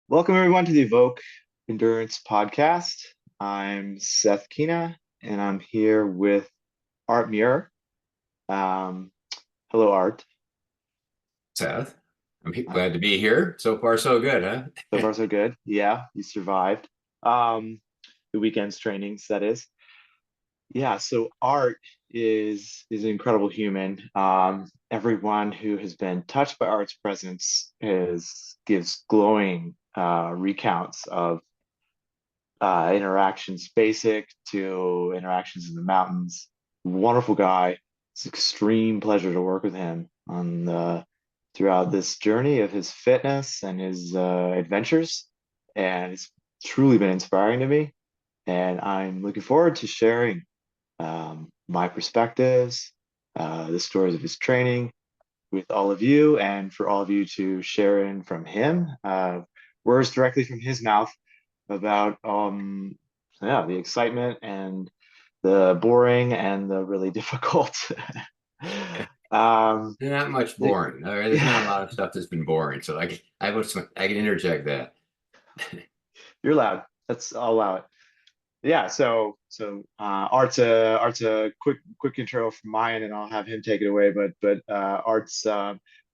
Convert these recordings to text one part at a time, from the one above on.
Welcome everyone to the Evoke Endurance Podcast. I'm Seth Keena and I'm here with Art Muir. Um, Hello, Art. Seth, Uh, glad to be here. So far, so good, So huh? far, so good. Yeah, you survived. Um, the weekend's trainings, that is. Yeah, so Art is an incredible human. Everyone who has been touched by Art's presence gives glowing recounts of interactions basic to interactions in the mountains. Wonderful guy. It's an extreme pleasure to work with him on throughout this journey of his fitness and his adventures. And it's truly been inspiring to me. And I'm looking forward to sharing my perspectives, the stories of his training with all of you, and for all of you to share in from him, words directly from his mouth about yeah, the excitement and the boring and the really difficult. um Not much the- boring. There's not a lot of stuff that's been boring, so I can interject that. you're loud. I'll allow it. Yeah, Art's a quick intro from mine, and I'll have him take it away. But Art's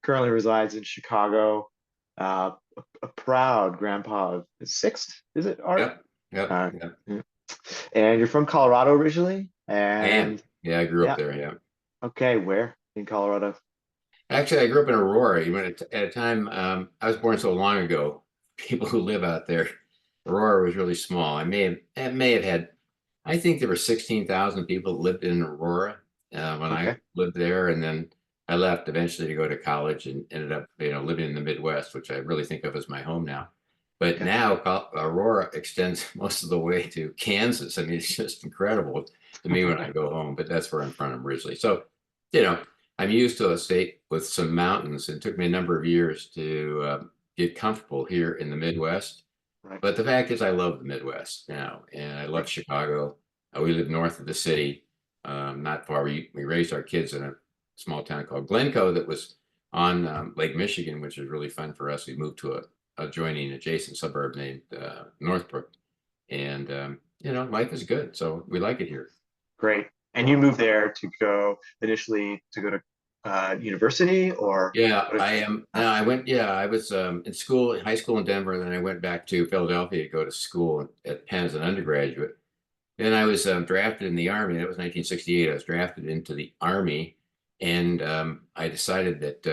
currently resides in Chicago. A proud grandpa of six, is it, Art? Yep, yep, Uh, yep. yeah. And you're from Colorado originally, I am. and Yeah, I grew up yeah, there. Yeah. okay, where in Colorado? Actually, I grew up in Aurora. Even at a time, I was born so long ago. People who live out there, Aurora was really small. It may have had. I think there were 16,000 people that lived in Aurora when I Okay, lived there, and then I left eventually to go to college and ended up, living in the Midwest, which I really think of as my home now. But okay, now Aurora extends most of the way to Kansas. I mean, it's just incredible to me when I go home. But that's where I'm from originally. So, you know, I'm used to a state with some mountains. It took me a number of years to get comfortable here in the Midwest. right, But the fact is, I love the Midwest now, and I love right. Chicago. We live north of the city, not far. We raised our kids in a small town called Glencoe that was on Lake Michigan, which was really fun for us. We moved to a adjoining adjacent suburb named Northbrook, and life is good, so we like it here. Great. And you moved there to go initially to go to university, or Yeah, what? I am. No, I went. Yeah, I was in school, high school in Denver. Then I went back to Philadelphia to go to school at Penn as an undergraduate. Then I was drafted in the Army. That was 1968. I was drafted into the Army, and I decided that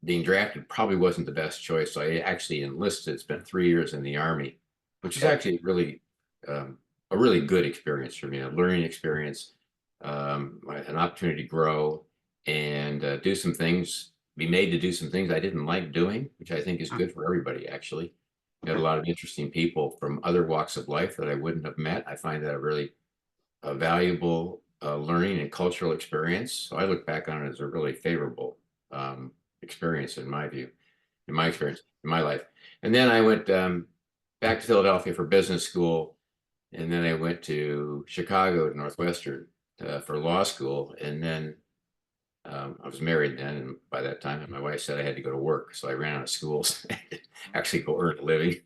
being drafted probably wasn't the best choice. So I actually enlisted, spent 3 years in the Army, which is Okay. actually really um, a really good experience for me, a learning experience, an opportunity to grow and do some things, be made to do some things I didn't like doing, which I think is Hmm, good for everybody, actually. Got a okay. lot of interesting people from other walks of life that I wouldn't have met. I find that a valuable learning and cultural experience. So I look back on it as a really favorable um, experience in my view, in my experience, in my life. And then I went back to Philadelphia for business school, and then I went to Chicago to Northwestern for law school, and then I was married then, and by that time, my wife said I had to go to work, so I ran out of schools, actually go earn a living.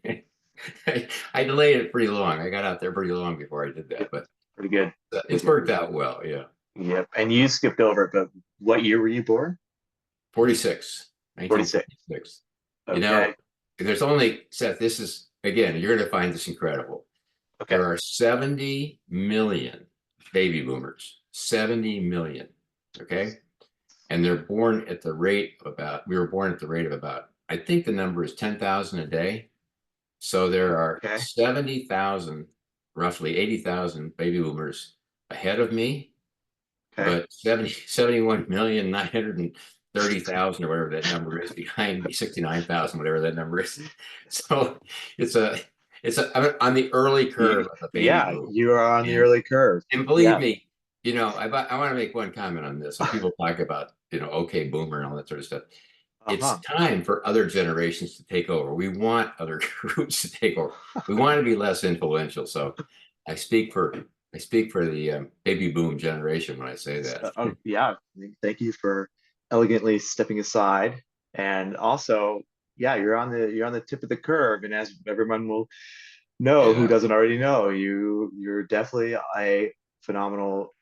I delayed it pretty long. I got out there pretty long before I did Good. that, but Pretty good. Pretty it's good. worked out well. Yeah. Yep. And you skipped over it, but what year were you born? 46, 46. 1946. You know, Okay. there's only, Seth, this is, again, you're going to find this incredible. Okay. There are 70 million baby boomers, 70 million. Okay. And they're born at the rate of about, we were born at the rate of about, I think the number is 10,000 a day. So there are Okay. 70,000, roughly 80,000 baby boomers ahead of me, Okay. but 71,930,000 or whatever that number is behind me, 69,000, whatever that number is. So it's a, I'm on the early curve of the baby Yeah, boom. you are on the And, early curve. and believe Yeah. me, I want to make one comment on this. So people talk about, okay, boomer and all that sort of stuff. It's Uh-huh. time for other generations to take over. We want other groups to take over. We want to be less influential. So I speak for I speak for the baby boom generation when I say that. Oh, yeah. Thank you for elegantly stepping aside. And also, yeah, you're on the tip of the curve, and as everyone will know who Yeah. doesn't already know, you're definitely a phenomenal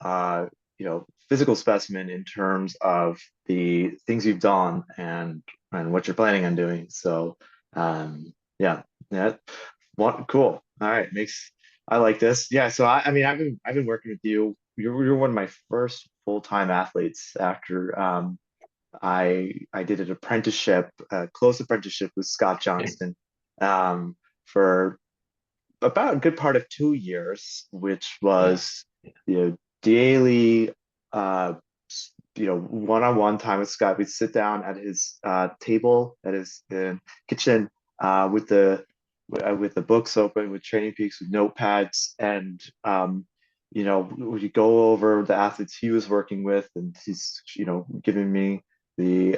physical specimen in terms of the things you've done and what you're planning on doing. So yeah, that one cool. All right, makes I like this. Yeah, so I mean I've been working with you. You're one of my first full-time athletes after I did an apprenticeship, a close apprenticeship with Scott Johnston for about a good part of 2 years, which Yeah. was daily one-on-one time with Scott. We'd sit down at his table at his kitchen with the books open, with Training Peaks, with notepads, and we go over the athletes he was working with, and he's giving me the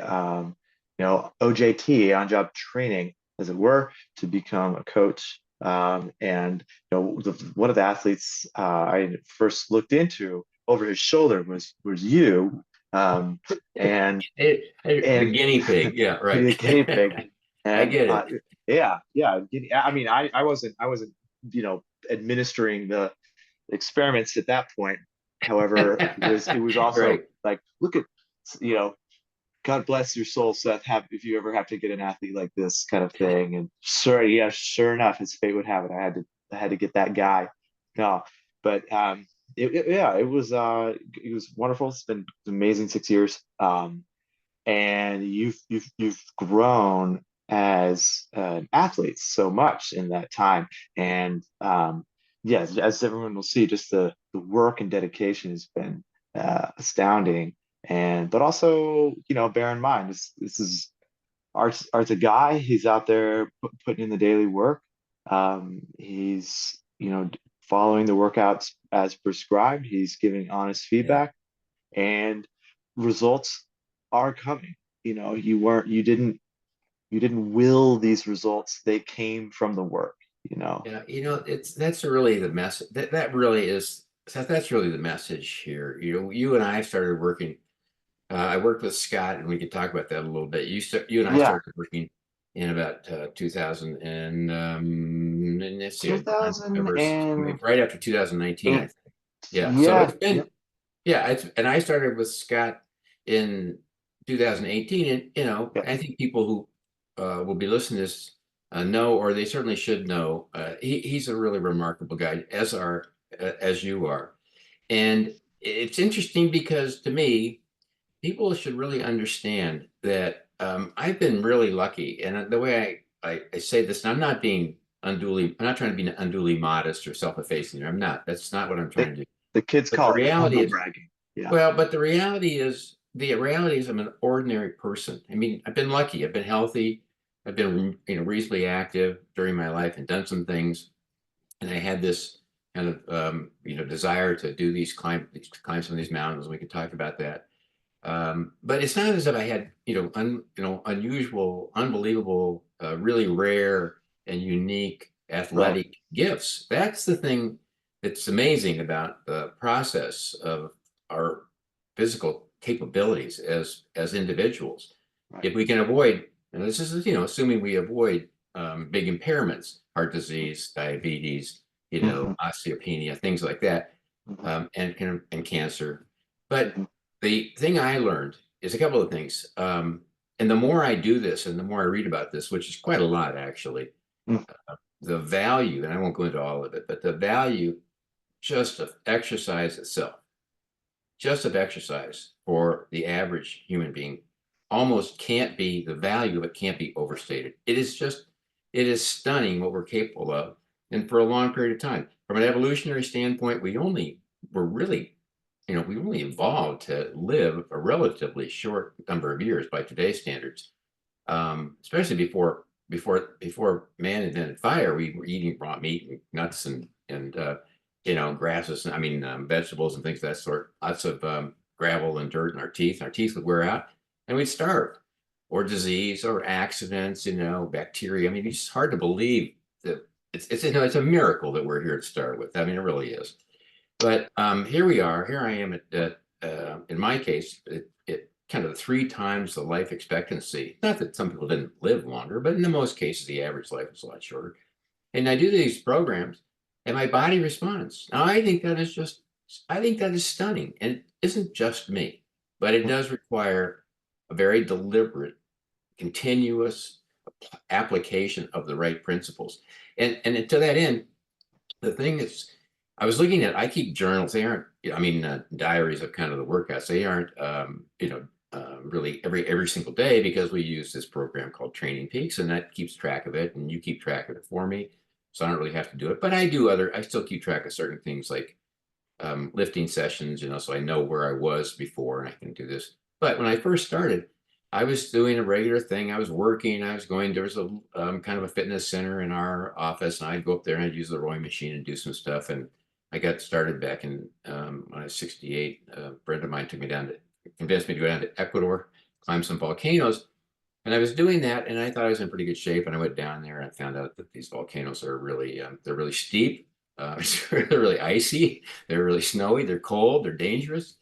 OJT, on-job training, as it were, to become a coach. And one of the athletes I first looked into over his shoulder was you, and The and guinea pig. Yeah, right. the guinea pig, I and get it. yeah. I mean, I wasn't administering the experiments at that point. However, it was also Right. like, look at you know God bless your soul, Seth. Have If you ever have to get an athlete like this kind of thing, and sure enough, his fate would have it. I had to get that guy. No, but yeah, it was wonderful. It's been an amazing 6 years. And you've grown as an athlete so much in that time, and yes, as everyone will see, just the work and dedication has been astounding. And but also, bear in mind, this is Art's a guy. He's out there putting in the daily work. He's following the workouts as prescribed. He's giving honest Yeah. feedback, and results are coming. You didn't will these results. They came from the work, you know. Yeah. That's really the message. That really is. That's really the message here. You and I started working. I worked with Scott, and we could talk about that a little bit. You and I Yeah, started working in about 2000 and let's see,2008. right after 2019, I think. Yeah. So Yeah, it's yeah, been, yeah. And I started with Scott in 2018, and yeah. I think people who will be listening to this know, or they certainly should know, he's a really remarkable guy, as you are. And it's interesting because to me, people should really understand that I've been really lucky. And the way I say this, and I'm not trying to be unduly modest or self-effacing. I'm not. That's not what I'm The, trying to do. the kids But the call it reality humble is, bragging. Yeah. well, but the reality is I'm an ordinary person. I mean, I've been lucky. I've been healthy. I've been, reasonably active during my life and done some things. And I had this kind of, desire to do climb some of these mountains. We can talk about that. But it's not as if I had, unusual, unbelievable, really rare and unique Right. athletic gifts. That's the thing that's amazing about the process of our physical capabilities as individuals. Right. If we can avoid, and this is, assuming we avoid big impairments, heart disease, diabetes, Hmm. osteopenia, things like that, Hmm. and cancer. But Hmm. the thing I learned is a couple of things. And the more I do this and the more I read about this, which is quite a lot actually, the value, and I won't go into all of it, but the value just of exercise itself, just of exercise for the average human being almost can't be, the value of it can't be overstated. It is stunning what we're capable of. And for a long period of time, from an evolutionary standpoint, were really, we only evolved to live a relatively short number of years by today's standards. Especially before man invented fire, we were eating raw meat and nuts and grasses. I mean, vegetables and things of that sort. Lots of gravel and dirt in our teeth. Our teeth would wear out, and we'd starve, or disease, or accidents. Bacteria. I mean, it's hard to believe that it's a miracle that we're here to start with. I mean, it really is. But here we are. Here I am in my case, it kind of 3 times the life expectancy. Not that some people didn't live longer, but in the most cases, the average life is a lot shorter. And I do these programs, and my body responds. Now, I think that is stunning, and it isn't just me, but it does require a very deliberate, continuous application of the right principles. And to that end, the thing is, I was looking at, I keep journals. They aren't, I mean, diaries of kind of the workouts. They aren't, really every single day, because we use this program called Training Peaks, and that keeps track of it, and you keep track of it for me. So I don't really have to do it, but I still keep track of certain things like lifting sessions, so I know where I was before and I can do this. But when I first started, I was doing a regular thing. I was working. There was a kind of a fitness center in our office, and I'd go up there and I'd use the rowing machine and do some stuff. And I got started back in when I was 68. A friend of mine convinced me to go down to Ecuador, climb some volcanoes. And I was doing that, and I thought I was in pretty good shape. And I went down there and I found out that these volcanoes are they're really steep. They're really icy. They're really snowy. They're cold. They're dangerous.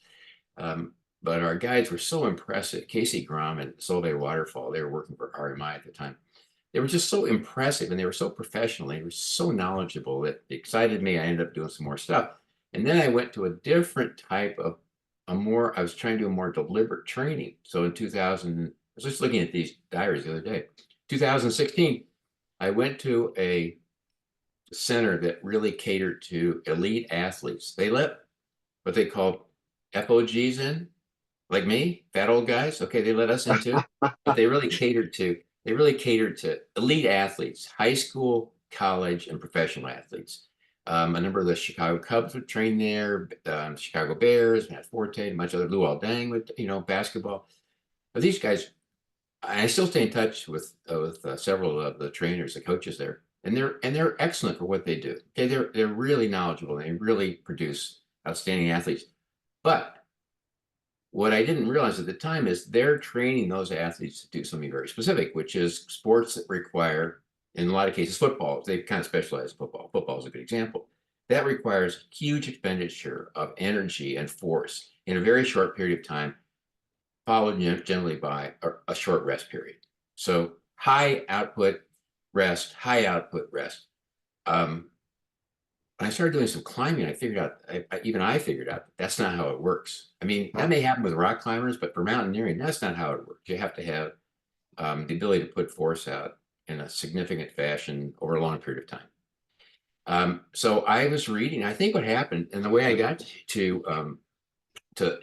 Um, but our guides were so impressive. Casey Grom and Solvay Waterfall, they were working for RMI at the time. They were just so impressive, and they were so professional. They were so knowledgeable that it excited me. I ended up doing some more stuff. And then I went to a different type of I was trying to do a more deliberate training. So in 2000, I was just looking at these diaries the other day. 2016, I went to a center that really catered to elite athletes. They let what they called FOGs in, like me, fat old guys. Okay, they let us in too, but they really catered to elite athletes, high school, college, and professional athletes. A number of the Chicago Cubs would train there, Chicago Bears, Matt Forte, and much other Luol Deng with basketball. But these guys, I still stay in touch with several of the trainers, the coaches there, and they're excellent for what they do. Okay, they're really knowledgeable. They really produce outstanding athletes. But what I didn't realize at the time is they're training those athletes to do something very specific, which is sports that require, in a lot of cases, football. They kind of specialize in football. Football is a good example. That requires huge expenditure of energy and force in a very short period of time, followed generally by a short rest period. So high output rest, high output rest. When I started doing some climbing, I figured out, even I figured out that's not how it works. I mean, that may happen with rock climbers, but for mountaineering, that's not how it works. You have to have the ability to put force out in a significant fashion over a long period of time. So I was reading, I think what happened, and the way I got to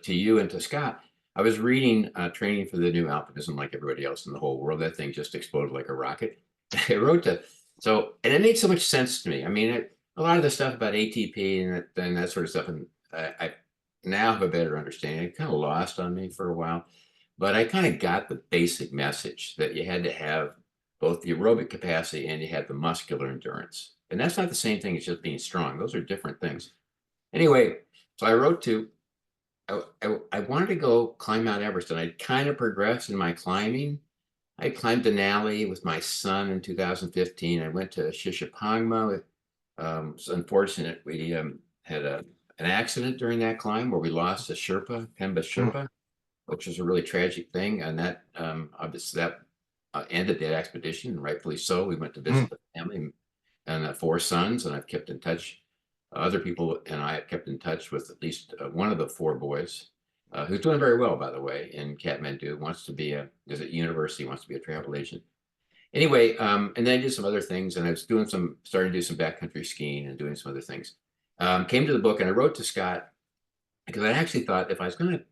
you and to Scott, I was reading Training for the New Alpinism, like everybody else in the whole world. That thing just exploded like a rocket. I wrote that. So, and it made so much sense to me. I mean, a lot of the stuff about ATP and that sort of stuff, and I now have a better understanding. It kind of lost on me for a while, but I kind of got the basic message that you had to have both the aerobic capacity and you had the muscular endurance. And that's not the same thing as just being strong. Those are different things. Anyway, so I wanted to go climb Mount Everest, and I kind of progressed in my climbing. I climbed Denali with my son in 2015. I went to Shishapangma. It's unfortunate we had an accident during that climb where we lost a Sherpa, Pemba Sherpa, which was a really tragic thing. And that obviously that ended that expedition, and rightfully so. We went to visit the family and 4 sons, and I've kept in touch. Other people and I have kept in touch with at least one of the 4 boys, who's doing very well, by the way, in Kathmandu. Is at university, wants to be a travel agent. Anyway, and then I did some other things, and I was starting to do some backcountry skiing and doing some other things. Came to the book, and I wrote to Scott because I actually thought if I was going to,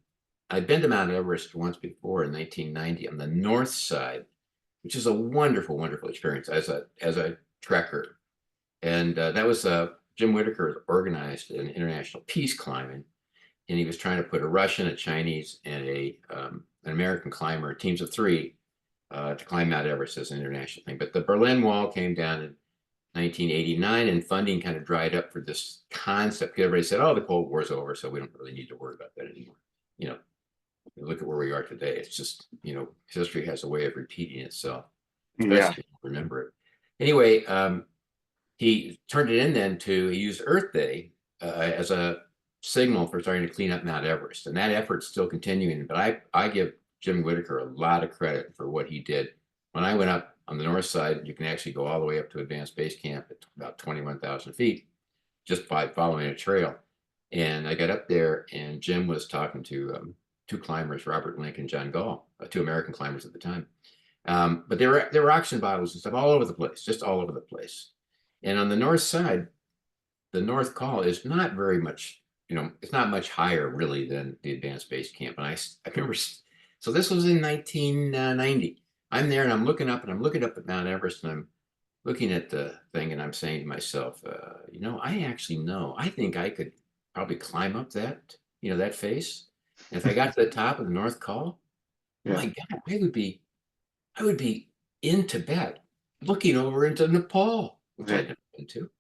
I'd been to Mount Everest once before in 1990 on the north side, which is a wonderful, wonderful experience as a trekker. And that was Jim Whitaker organized an international peace climbing, and he was trying to put a Russian, a Chinese, and an American climber, teams of 3, to climb Mount Everest as an international thing. But the Berlin Wall came down in 1989, and funding kind of dried up for this concept. Everybody said, "Oh, the Cold War's over, so we don't really need to worry about that anymore." You know, look at where we are today. It's just, history has a way of repeating itself. It's best Yeah. to remember it. Anyway, he turned it in then he used Earth Day as a signal for starting to clean up Mount Everest. And that effort's still continuing. But I give Jim Whitaker a lot of credit for what he did. When I went up on the north side, you can actually go all the way up to advanced base camp at about 21,000 feet just by following a trail. And I got up there, and Jim was talking to two climbers, Robert Link and John Gall, two American climbers at the time. But there were oxygen bottles and stuff all over the place, just all over the place. And on the north side, the North Col is not very much, it's not much higher really than the advanced base camp. And I remember, so this was in 1990. I'm there and I'm looking up at Mount Everest, and I'm looking at the thing, and I'm saying to myself, I think I could probably climb up that face. And if I got to the top of the North Col, oh Yeah. my God, I would be in Tibet looking over into Nepal, which Yeah. I'd never been to.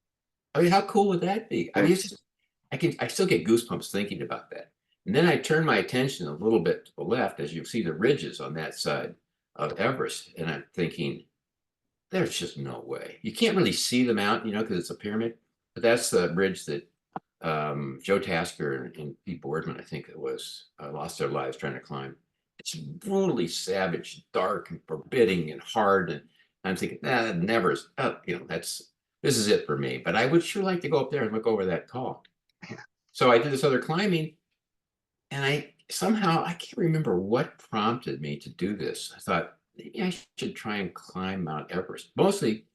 I mean, how cool would that be? I mean, Yeah. it's just, I still get goosebumps thinking about that. And then I turn my attention a little bit to the left as you see the ridges on that side of Everest. And I'm thinking, there's just no way. You can't really see the mountain, because it's a pyramid. But that's the ridge that Joe Tasker and Pete Boardman, I think it was, lost their lives trying to climb. It's brutally savage, dark, and forbidding, and hard. And I'm thinking, that never is. This is it for me. But I would sure like to go up there and look over that call. So I did this other climbing, and I can't remember what prompted me to do this. I thought maybe I should try and climb Mount Everest. Mostly,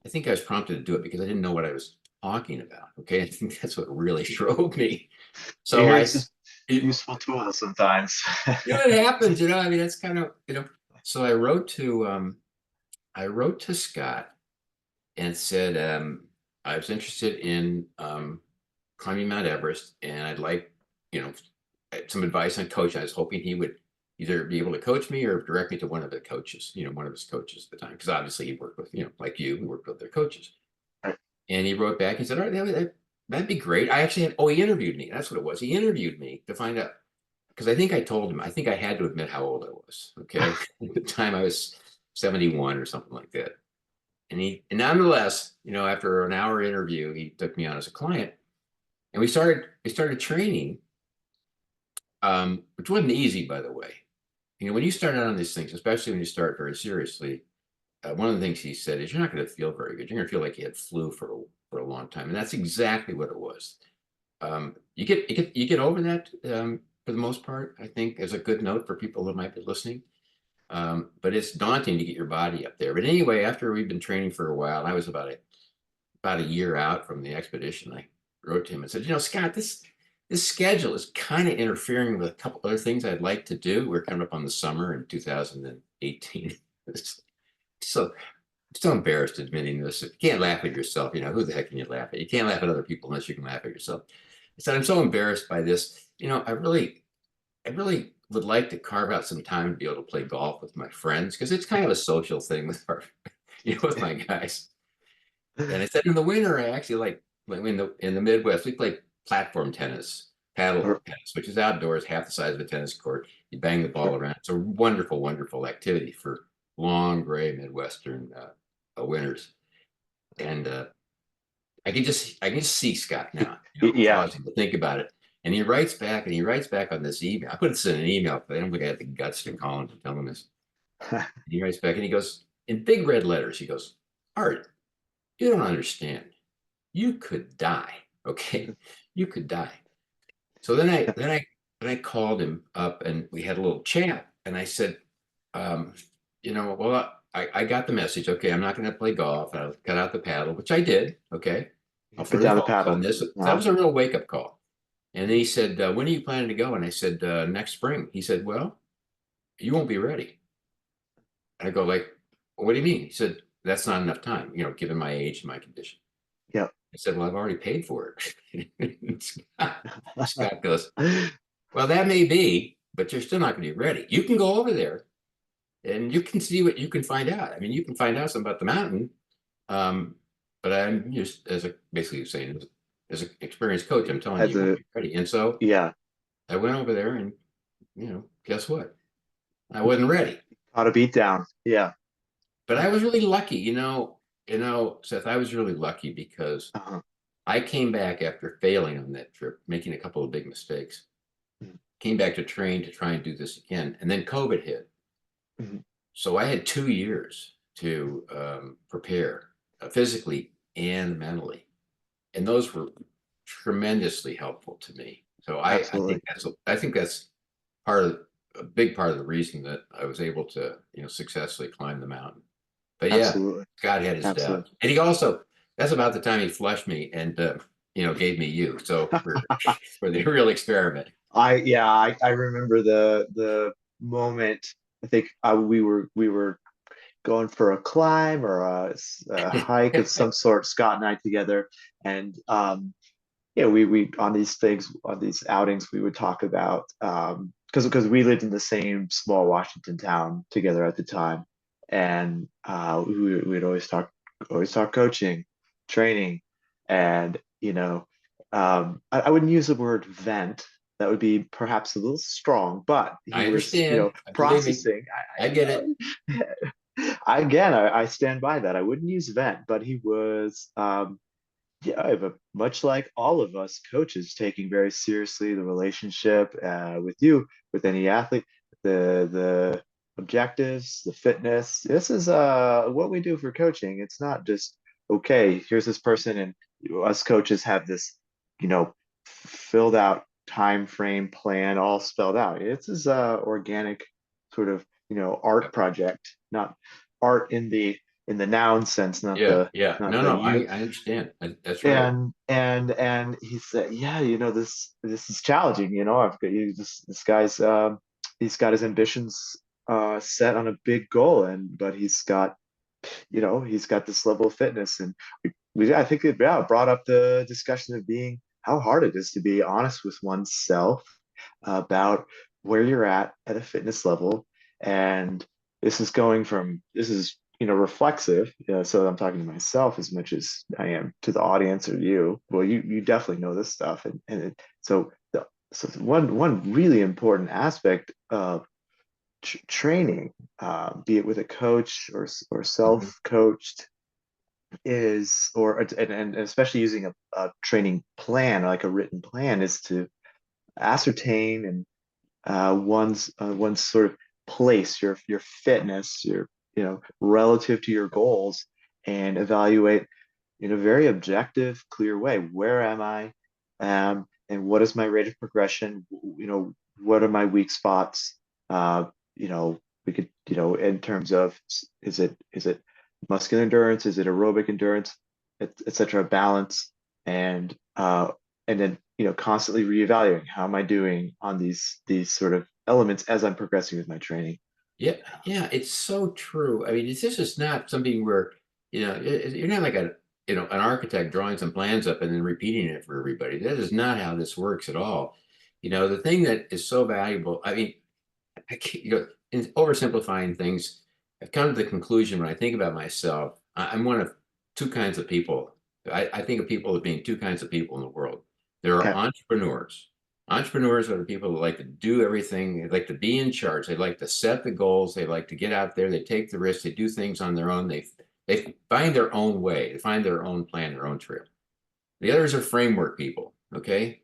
I think I was prompted to do it because I didn't know what I was talking about. Okay, I think that's what really drove me. So Here it's just useful tool sometimes. it happens. I mean, that's kind of So I wrote to Scott and said I was interested in climbing Mount Everest, and I'd like some advice on coaching. I was hoping he would either be able to coach me or direct me to one of the coaches, one of his coaches at the time, because obviously he worked with, like you, he worked with their coaches. Right. And he wrote back and said, all right, that'd be great. I actually he interviewed me. That's what it was. He interviewed me to find out, because I think I told him, I think I had to admit how old I was. Okay. At the time I was 71 or something like that. And nonetheless, after an hour interview, he took me on as a client, and we started training, which wasn't easy, by the way. When you start out on these things, especially when you start very seriously, one of the things he said is you're not going to feel very good. You're going to feel like you had flu for a long time, and that's exactly what it was. You get over that for the most part. I think is a good note for people that might be listening. But it's daunting to get your body up there. But anyway, after we've been training for a while, I was about a year out from the expedition. I wrote to him and said, Scott, this schedule is kind of interfering with a couple other things I'd like to do. We're coming up on the summer in 2018. So I'm so embarrassed admitting this. If you can't laugh at yourself, who the heck can you laugh at? You can't laugh at other people unless you can laugh at yourself. I said, I'm so embarrassed by this. I really would like to carve out some time to be able to play golf with my friends, because it's kind of a social thing with with my guys. And I said, in the winter, I actually like in the Midwest, we play platform tennis, paddle tennis, which is outdoors, half the size of a tennis court. You bang the ball around. It's a wonderful, wonderful activity for long, gray Midwestern winters. And I can just see Scott now, Yeah. pausing to think about it. And he writes back on this email. I put this in an email, but I don't think I had the guts to call him to tell him this. And he writes back and he goes, in big red letters, he goes, Art, you don't understand. You could die. Okay. You could die. So then I called him up and we had a little chat. And I said, well, I got the message. Okay, I'm not going to play golf. I'll cut out the paddle, which I did. Okay. I'll Put further down the focus paddle. on this. That was a real wake up call. And then he said, when are you planning to go? And I said, next spring. He said, well, you won't be ready. And I go like, well, what do you mean? He said, that's not enough time, given my age and my condition. Yeah. I said, well, I've already paid for it. Scott goes, well, that may be, but you're still not going to be ready. You can go over there and you can see what you can find out. I mean, you can find out something about the mountain. But I'm just basically saying, as an experienced coach, I'm telling you, As you won't a be ready. And so Yeah. I went over there and, guess what? I wasn't ready. Caught a beat down. Yeah. But I was really lucky, Seth, I was really lucky because Uh-huh. I came back after failing on that trip, making a couple of big mistakes, came back to train to try and do this again. And then COVID hit. Mhm. So I had 2 years to prepare physically and mentally. And those were tremendously helpful to me. So Absolutely. I think that's part of a big part of the reason that I was able to, successfully climb the mountain. But yeah, Absolutely. God had his Absolutely. doubts. And he also, that's about the time he flushed me and, gave me you. So for the real experiment. I remember the moment. I think we were going for a climb or a hike of some sort, Scott and I together, and yeah, we on these things, on these outings, we would talk about because we lived in the same small Washington town together at the time, and we'd always talk coaching, training, and I wouldn't use the word vent. That would be perhaps a little strong, but he I was understand. Believe me, processing. I get it. I stand by that. I wouldn't use vent, but he was yeah, but much like all of us coaches, taking very seriously the relationship with you, with any athlete, the objectives, the fitness. This is what we do for coaching. It's not just okay. Here's this person, and us coaches have this, filled out time frame plan all spelled out. It's this organic sort of art project, not art in the noun sense, not Yeah, the yeah. not No, the no, unit I understand. That's right. and he said, yeah, this is challenging. I've got this guy's he's got his ambitions set on a big goal, and but he's got this level of fitness, and I think it brought up the discussion of being how hard it is to be honest with oneself about where you're at a fitness level, and this is reflexive. So I'm talking to myself as much as I am to the audience or you. Well, you definitely know this stuff, so one really important aspect of training, be it with a coach or Mhm. self-coached, is or and especially using a training plan, like a written plan, is to ascertain and one's sort of place, your fitness, your relative to your goals, and evaluate in a very objective, clear way. Where am I? And what is my rate of progression? What are my weak spots? Uh, we could, in terms of is it muscular endurance? Is it aerobic endurance, et cetera, balance, and and then constantly reevaluating how am I doing on these sort of elements as I'm progressing with my training. Yeah, yeah, it's so true. I mean, this is not something where, you're not like an architect drawing some plans up and then repeating it for everybody. That is not how this works at all. The thing that is so valuable, I mean, I can't, in oversimplifying things, I've come to the conclusion when I think about myself, I'm one of two kinds of people. I think of people as being two kinds of people in the world. There are Okay. entrepreneurs. Entrepreneurs are the people that like to do everything. They like to be in charge. They like to set the goals. They like to get out there. They take the risks. They do things on their own. They find their own way. They find their own plan, their own trail. The others are framework people. Okay,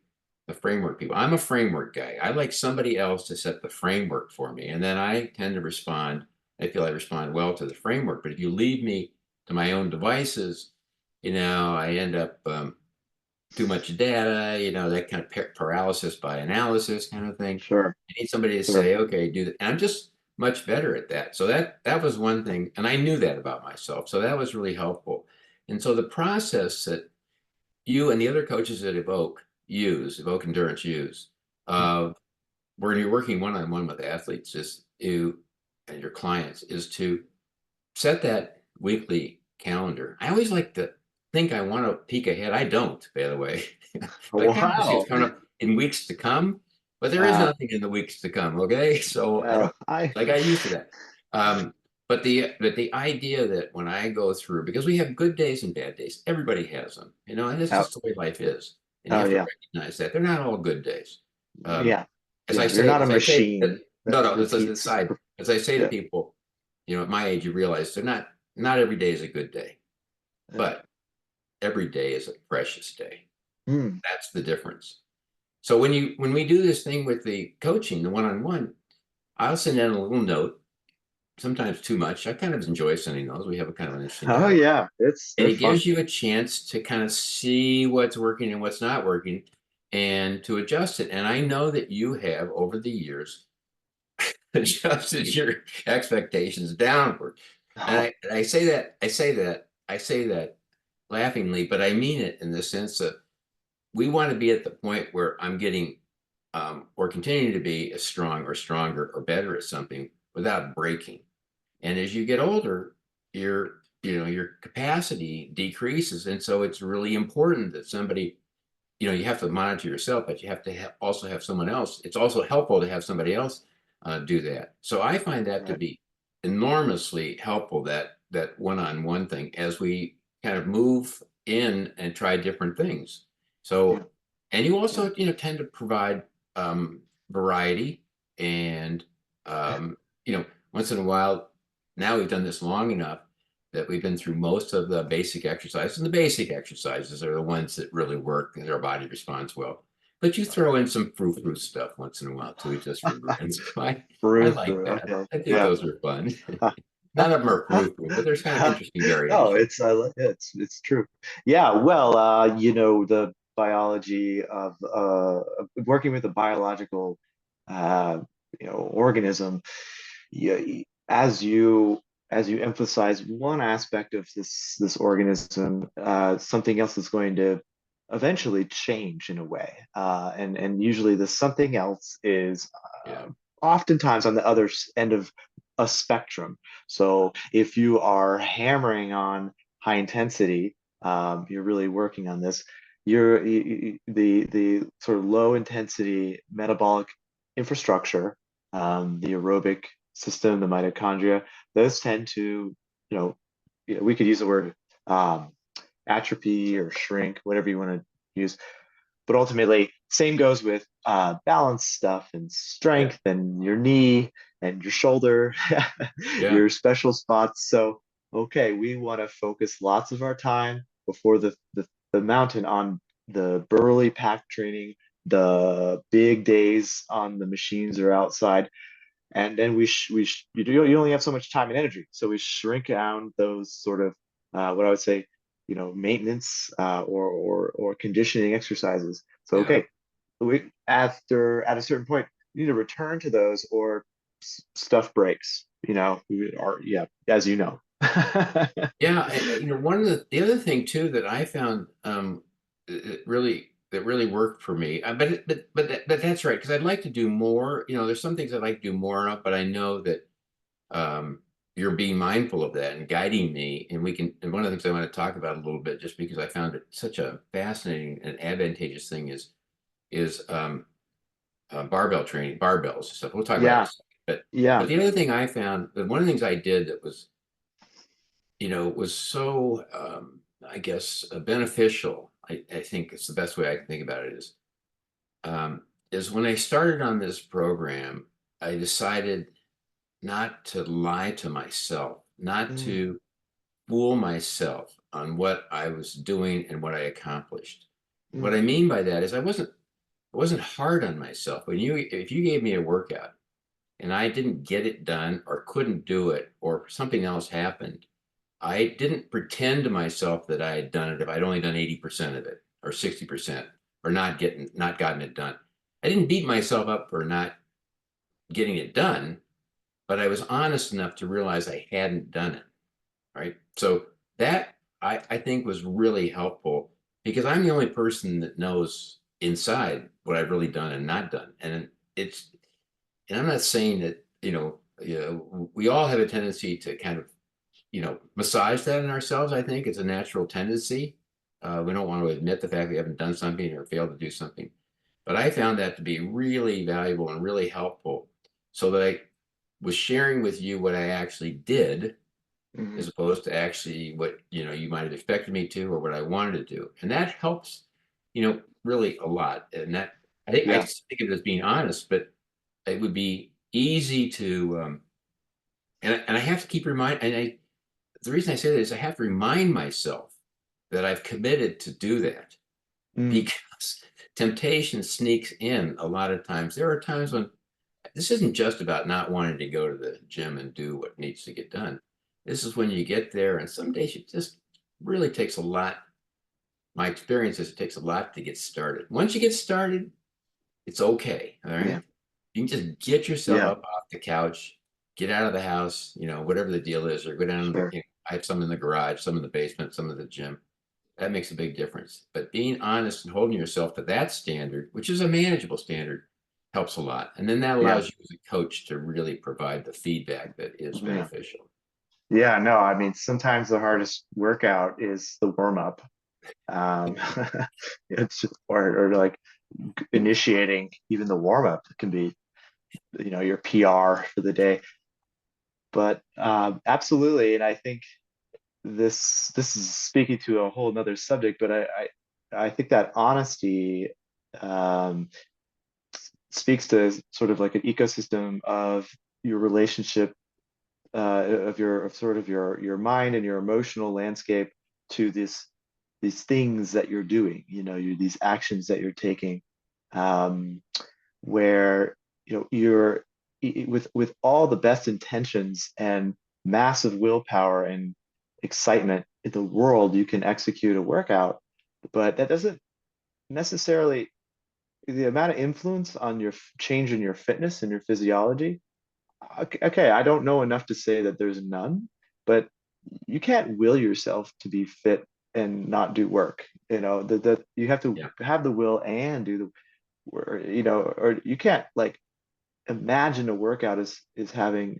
the framework people. I'm a framework guy. I like somebody else to set the framework for me, and then I tend to respond. I feel I respond well to the framework. But if you leave me to my own devices, I end up too much data, that kind of paralysis by analysis kind of thing. Sure. I need somebody to Sure. say, okay, do that. And I'm just much better at that. So that was one thing, and I knew that about myself. So that was really helpful. And so the process that you and the other coaches at Evoke Endurance use, uh, where you're working one-on-one with athletes, is you and your clients, is to set that weekly calendar. I always like to think I want to peek ahead. I don't, by the way. I kind of see Wow. what's coming up in weeks to come, but there is Uh, nothing in the weeks to come. Okay, so I don't I like I used to that. But the idea that when I go through, because we have good days and bad days, everybody has them, and it's oh, just the way life is, and you oh have to yeah. recognize that they're not all good days. Um, Yeah. as I Yeah. You're say, not a as I say, machine no, that no, this is the repeats. side. As I say to Yeah. people, at my age, you realize they're not every day is a good day, Yeah. but every day is a precious day. Hmm. That's the difference. So when we do this thing with the coaching, the one-on-one, I'll send out a little note, sometimes too much. I kind of enjoy sending those. We have a kind of an interesting Oh dialogue. yeah, And they're it fun. gives you a chance to kind of see what's working and what's not working and to adjust it. And I know that you have over the years adjusted your expectations downward. And I say that laughingly, but I mean it in the sense that we want to be at the point where I'm getting or continuing to be as strong or stronger or better at something without breaking. And as you get older, your capacity decreases, and so it's really important that somebody, you have to monitor yourself, but you have to also have someone else. It's also helpful to have somebody else do that. So I find that to Right. be enormously helpful, that one-on-one thing as we kind of move in and try different things. Yeah. So, and you Yeah. also, tend to provide um, variety and, once in a while, now we've done this long enough that we've been through most of the basic exercises, and the basic exercises are the ones that really work and our body responds well. But you throw in some frou-frou stuff once in a while too, just for grins. I Through like through. that. Okay. I think Yeah. those are fun. None of them are frou-frou, but there's kind of interesting No, variation. it's true. Yeah, well, the biology of working with a biological organism, as you emphasize one aspect of this organism, something else is going to eventually change in a way. And usually the something else is Yeah, oftentimes on the other end of a spectrum. So if you are hammering on high intensity, you're really working on this. The sort of low intensity metabolic infrastructure, the aerobic system, the mitochondria, those tend to, we could use the word um, atrophy or shrink, whatever you want to use. But ultimately, same goes with balance stuff and yeah, strength and your knee and your shoulder, yeah, your special spots. So, okay, we want to focus lots of our time before the mountain on the burly pack training, the big days on the machines or outside, and then you only have so much time and energy, so we shrink down those sort of what I would say, maintenance or conditioning exercises. So yeah. okay, we after at a certain point you need to return to those, or stuff breaks. We are, yeah, as you know. Yeah, one of the other thing too that I found that really worked for me. But that's right, because I'd like to do more. There's some things I'd like to do more of, but I know that um, you're being mindful of that and guiding me. And we can. And one of the things I want to talk about a little bit, just because I found it such a fascinating and advantageous thing, is barbell training, barbells and stuff. We'll talk about that in a Yeah, second. But yeah. the other thing I found, that one of the things I did that was so, I guess, beneficial. I think it's the best way I can think about it is when I started on this program, I decided not to lie to myself, not Mm, to fool myself on what I was doing and what I accomplished. What mm, I mean by that is I wasn't hard on myself. If you gave me a workout and I didn't get it done or couldn't do it or something else happened, I didn't pretend to myself that I had done it if I'd only done 80% of it or 60% or not gotten it done. I didn't beat myself up for not getting it done, but I was honest enough to realize I hadn't done it. Right. So that I think was really helpful, because I'm the only person that knows inside what I've really done and not done. It's and I'm not saying that, we all have a tendency to kind of massage that in ourselves. I think it's a natural tendency. We don't want to admit the fact we haven't done something or failed to do something. But I found that to be really valuable and really helpful, so that I was sharing with you what I actually did, mm. as opposed to actually what you might have expected me to or what I wanted to do. And that helps, really a lot. And that I Yeah. just think of it as being honest, but it would be easy to and I have to keep reminding. And the reason I say that is I have to remind myself that I've committed to do that, Mm, because temptation sneaks in a lot of times. There are times when this isn't just about not wanting to go to the gym and do what needs to get done. This is when you get there, and some days it just really takes a lot. My experience is it takes a lot to get started. Once you get started, it's okay. All Yeah. right. You can just get yourself Yeah. up off the couch, get out of the house, whatever the deal is, or go down to Sure. I have some in the garage, some in the basement, some in the gym. That makes a big difference. But being honest and holding yourself to that standard, which is a manageable standard, helps a lot. And then that Yeah. allows you as a coach to really provide the feedback that is Yeah. beneficial. Yeah. No, I mean, sometimes the hardest workout is the warm up. Um, it's or like initiating even the warm up can be, your PR for the day. But absolutely, and I think this is speaking to a whole nother subject, but I think that honesty um, speaks to sort of like an ecosystem of your relationship of sort of your mind and your emotional landscape to these things that you're doing, these actions that you're taking, um, where you're with all the best intentions and massive willpower and excitement in the world, you can execute a workout, but that doesn't necessarily the amount of influence on your change in your fitness and your physiology. Okay, I don't know enough to say that there's none, but you can't will yourself to be fit and not do work. That you have to Yeah. have the will and do the or you can't like imagine a workout is having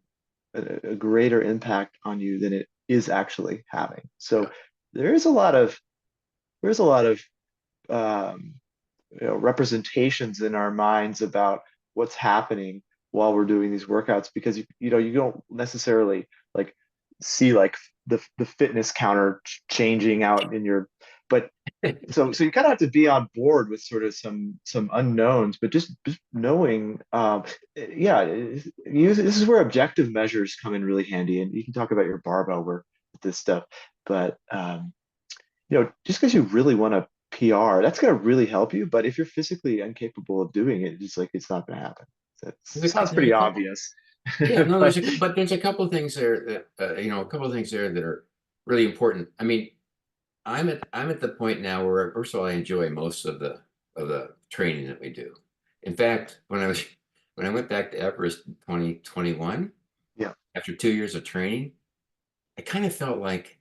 a greater impact on you than it is actually having. Yeah. So there is a lot of there's a lot of um, representations in our minds about what's happening while we're doing these workouts because you don't necessarily like see like the fitness counter changing out in your but so you kind of have to be on board with sort of some unknowns, but just knowing, yeah, this is where objective measures come in really handy, and you can talk about your barbell work with this stuff, but just because you really want to PR, that's going to really help you. But if you're physically incapable of doing it, it's not going to happen. That sounds There's a pretty couple. obvious, Yeah, no, but there's a couple of things there that a couple of things there that are really important. I mean, I'm at the point now where first of all I enjoy most of the training that we do. In fact, when I went back to Everest in 2021, yeah, after 2 years of training, I kind of felt like,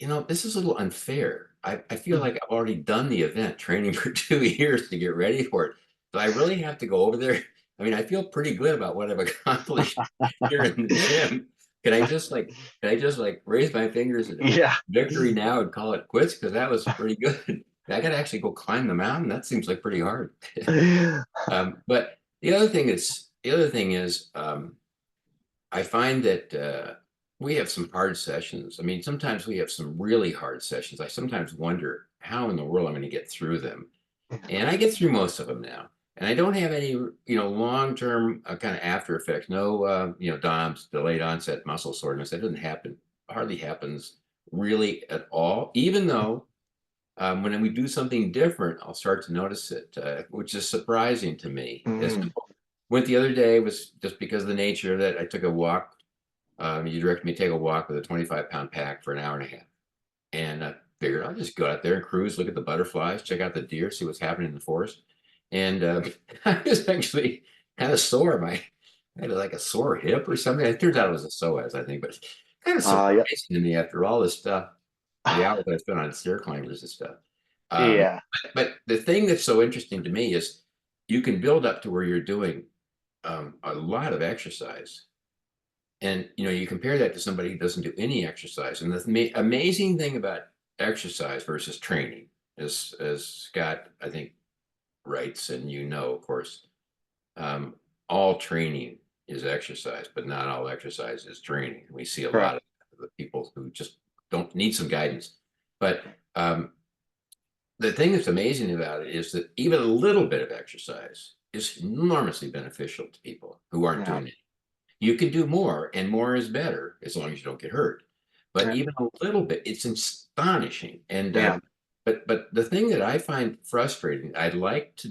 this is a little unfair. I feel like I've already done the event, training for 2 years to get ready for it. Do I really have to go over there? I mean, I feel pretty good about what I've accomplished here in the gym. Can I just like, raise my fingers at yeah. victory now and call it quits? Because that was pretty good. I got to actually go climb the mountain. That seems like pretty hard. But the other thing is, I find that we have some hard sessions. I mean, sometimes we have some really hard sessions. I sometimes wonder how in the world I'm going to get through them. And I get through most of them now. And I don't have any, long-term kind of after effects. No, DOMS, delayed onset muscle soreness. That doesn't happen, hardly happens really at all. Even though when we do something different, I'll start to notice it, which is surprising to me. As Mm, went the other day was just because of the nature of that. I took a walk. You directed me to take a walk with a 25-pound pack for an hour and a half. And I figured I'll just go out there and cruise, look at the butterflies, check out the deer, see what's happening in the forest. And I was actually kind of sore. I had like a sore hip or something. It turns out it was a psoas, I think, but it's kind of yeah. surprising to me after all this stuff, the hours that I spent on stair climbers and stuff. Um, Yeah. but the thing that's so interesting to me is you can build up to where you're doing a lot of exercise. And you compare that to somebody who doesn't do any exercise. And the amazing thing about exercise versus training, as Scott I think writes, and of course, um, all training is exercise, but not all exercise is training. We see a lot Correct. of the people who just don't need some guidance. But the thing that's amazing about it is that even a little bit of exercise is enormously beneficial to people who aren't Yeah. doing it. You can do more, and more is better as long as you don't get hurt. But Yeah. even a little bit, it's astonishing. And Yeah. but the thing that I find frustrating, I'd like to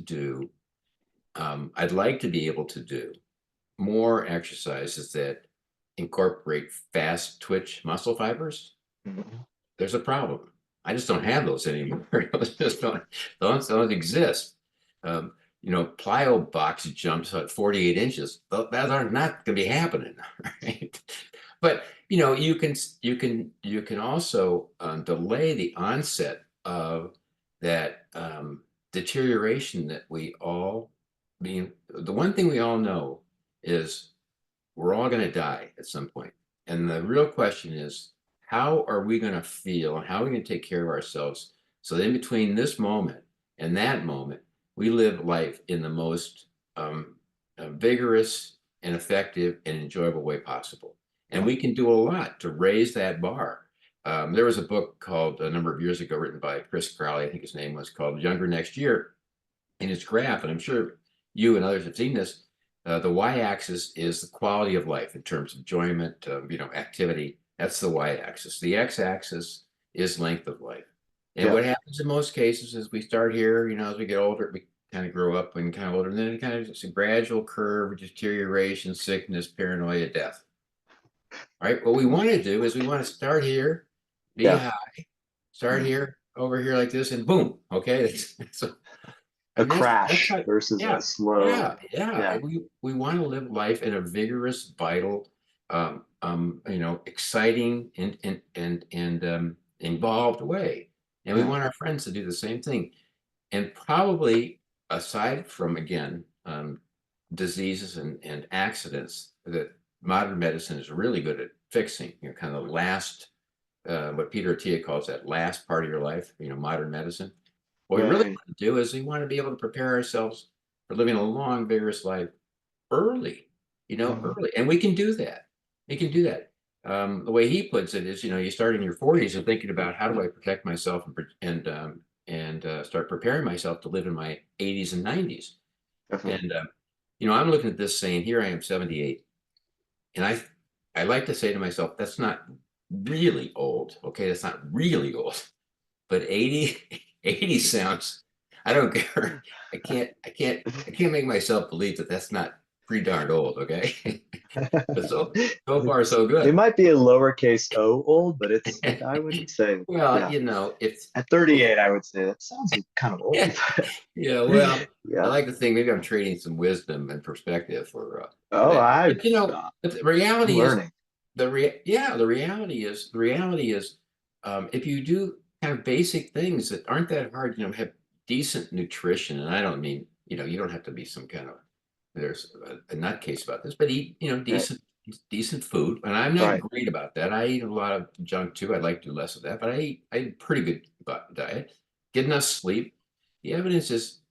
be able to do more exercises that incorporate fast twitch muscle fibers. Mhm. There's a problem. I just don't have those anymore. Those just don't exist. Um, plyo box jumps at 48 inches. That are not going to be happening, right? But you can also delay the onset of that deterioration that we all. The one thing we all know is we're all going to die at some point. And the real question is, how are we going to feel and how are we going to take care of ourselves so that in between this moment and that moment, we live life in the most vigorous and effective and enjoyable way possible. And Yep. we can do a lot to raise that bar. There was a book called a number of years ago written by Chris Crowley, I think his name was, called Younger Next Year. In its graph, and I'm sure you and others have seen this, the y-axis is the quality of life in terms of enjoyment, activity. That's the y-axis. The x-axis is length of life. And Yeah. what happens in most cases is we start here, as we get older, we kind of grow up and kind of older, and then it kind of, it's a gradual curve of deterioration, sickness, paranoia, death. All right. What we want to do is we want to start here, be Yeah. high, start Mhm. here, over here like this, and boom. Okay. So A and that's crash how, versus a yeah, slow. yeah. Yeah. We want to live life in a vigorous, vital, exciting and involved way. And we Yeah. want our friends to do the same thing. And probably aside from, again, diseases and accidents that modern medicine is really good at fixing, kind of the last, what Peter Attia calls that last part of your life, modern medicine. What we really Right. want to do is we want to be able to prepare ourselves for living a long, vigorous life early, Mhm. early. And we can do that. We can do that. The way he puts it is, you start in your 40s and thinking about how do I protect myself and start preparing myself to live in my 80s and 90s. Definitely. And I'm looking at this saying, here I am, 78, and I like to say to myself, that's not really old. Okay, that's not really old, but 80 sounds, I don't care. I can't make myself believe that that's not pretty darn old. Okay. But so far It's, so it good. might be a lowercase o old, but I wouldn't say, Well, yeah. it's At 38, I would say that sounds kind of old. yeah, yeah. Well, I Yeah. like to think maybe I'm trading some wisdom and perspective for Oh, that. But the I'm reality is learning. the reality is if you do kind of basic things that aren't that hard, have decent nutrition, and I don't mean, you don't have to be some kind of, there's a nutcase about this, but eat, Right. decent food. And I'm not Right. great about that. I eat a lot of junk too. I'd like to do less of that, but I eat a pretty good diet. Get enough sleep. The evidence is,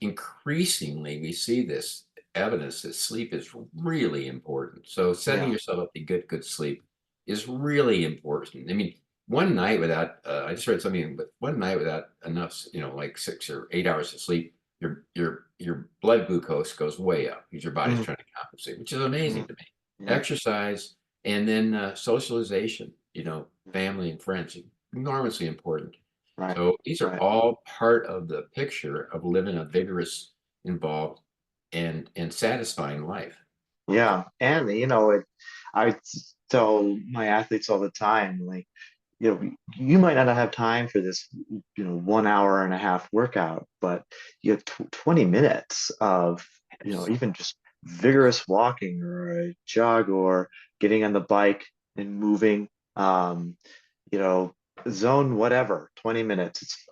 increasingly we see this evidence that sleep is really important. So setting Yeah. yourself up to get good sleep is really important. I mean, one night without, I just read something, but one night without enough, like 6 or 8 hours of sleep, your blood glucose goes way up because your body's Mhm. trying to compensate, which is amazing Mhm. to me. Yeah. Exercise and then socialization, family and friends, enormously important. Right. So these are Right. all part of the picture of living a vigorous, involved, and satisfying life. Yeah. And I tell my athletes all the time, like, you might not have time for this, 1 hour and a half workout, but you have 20 minutes of, even just vigorous walking or a jog or getting on the bike and moving, um, you know, zone whatever, 20 minutes.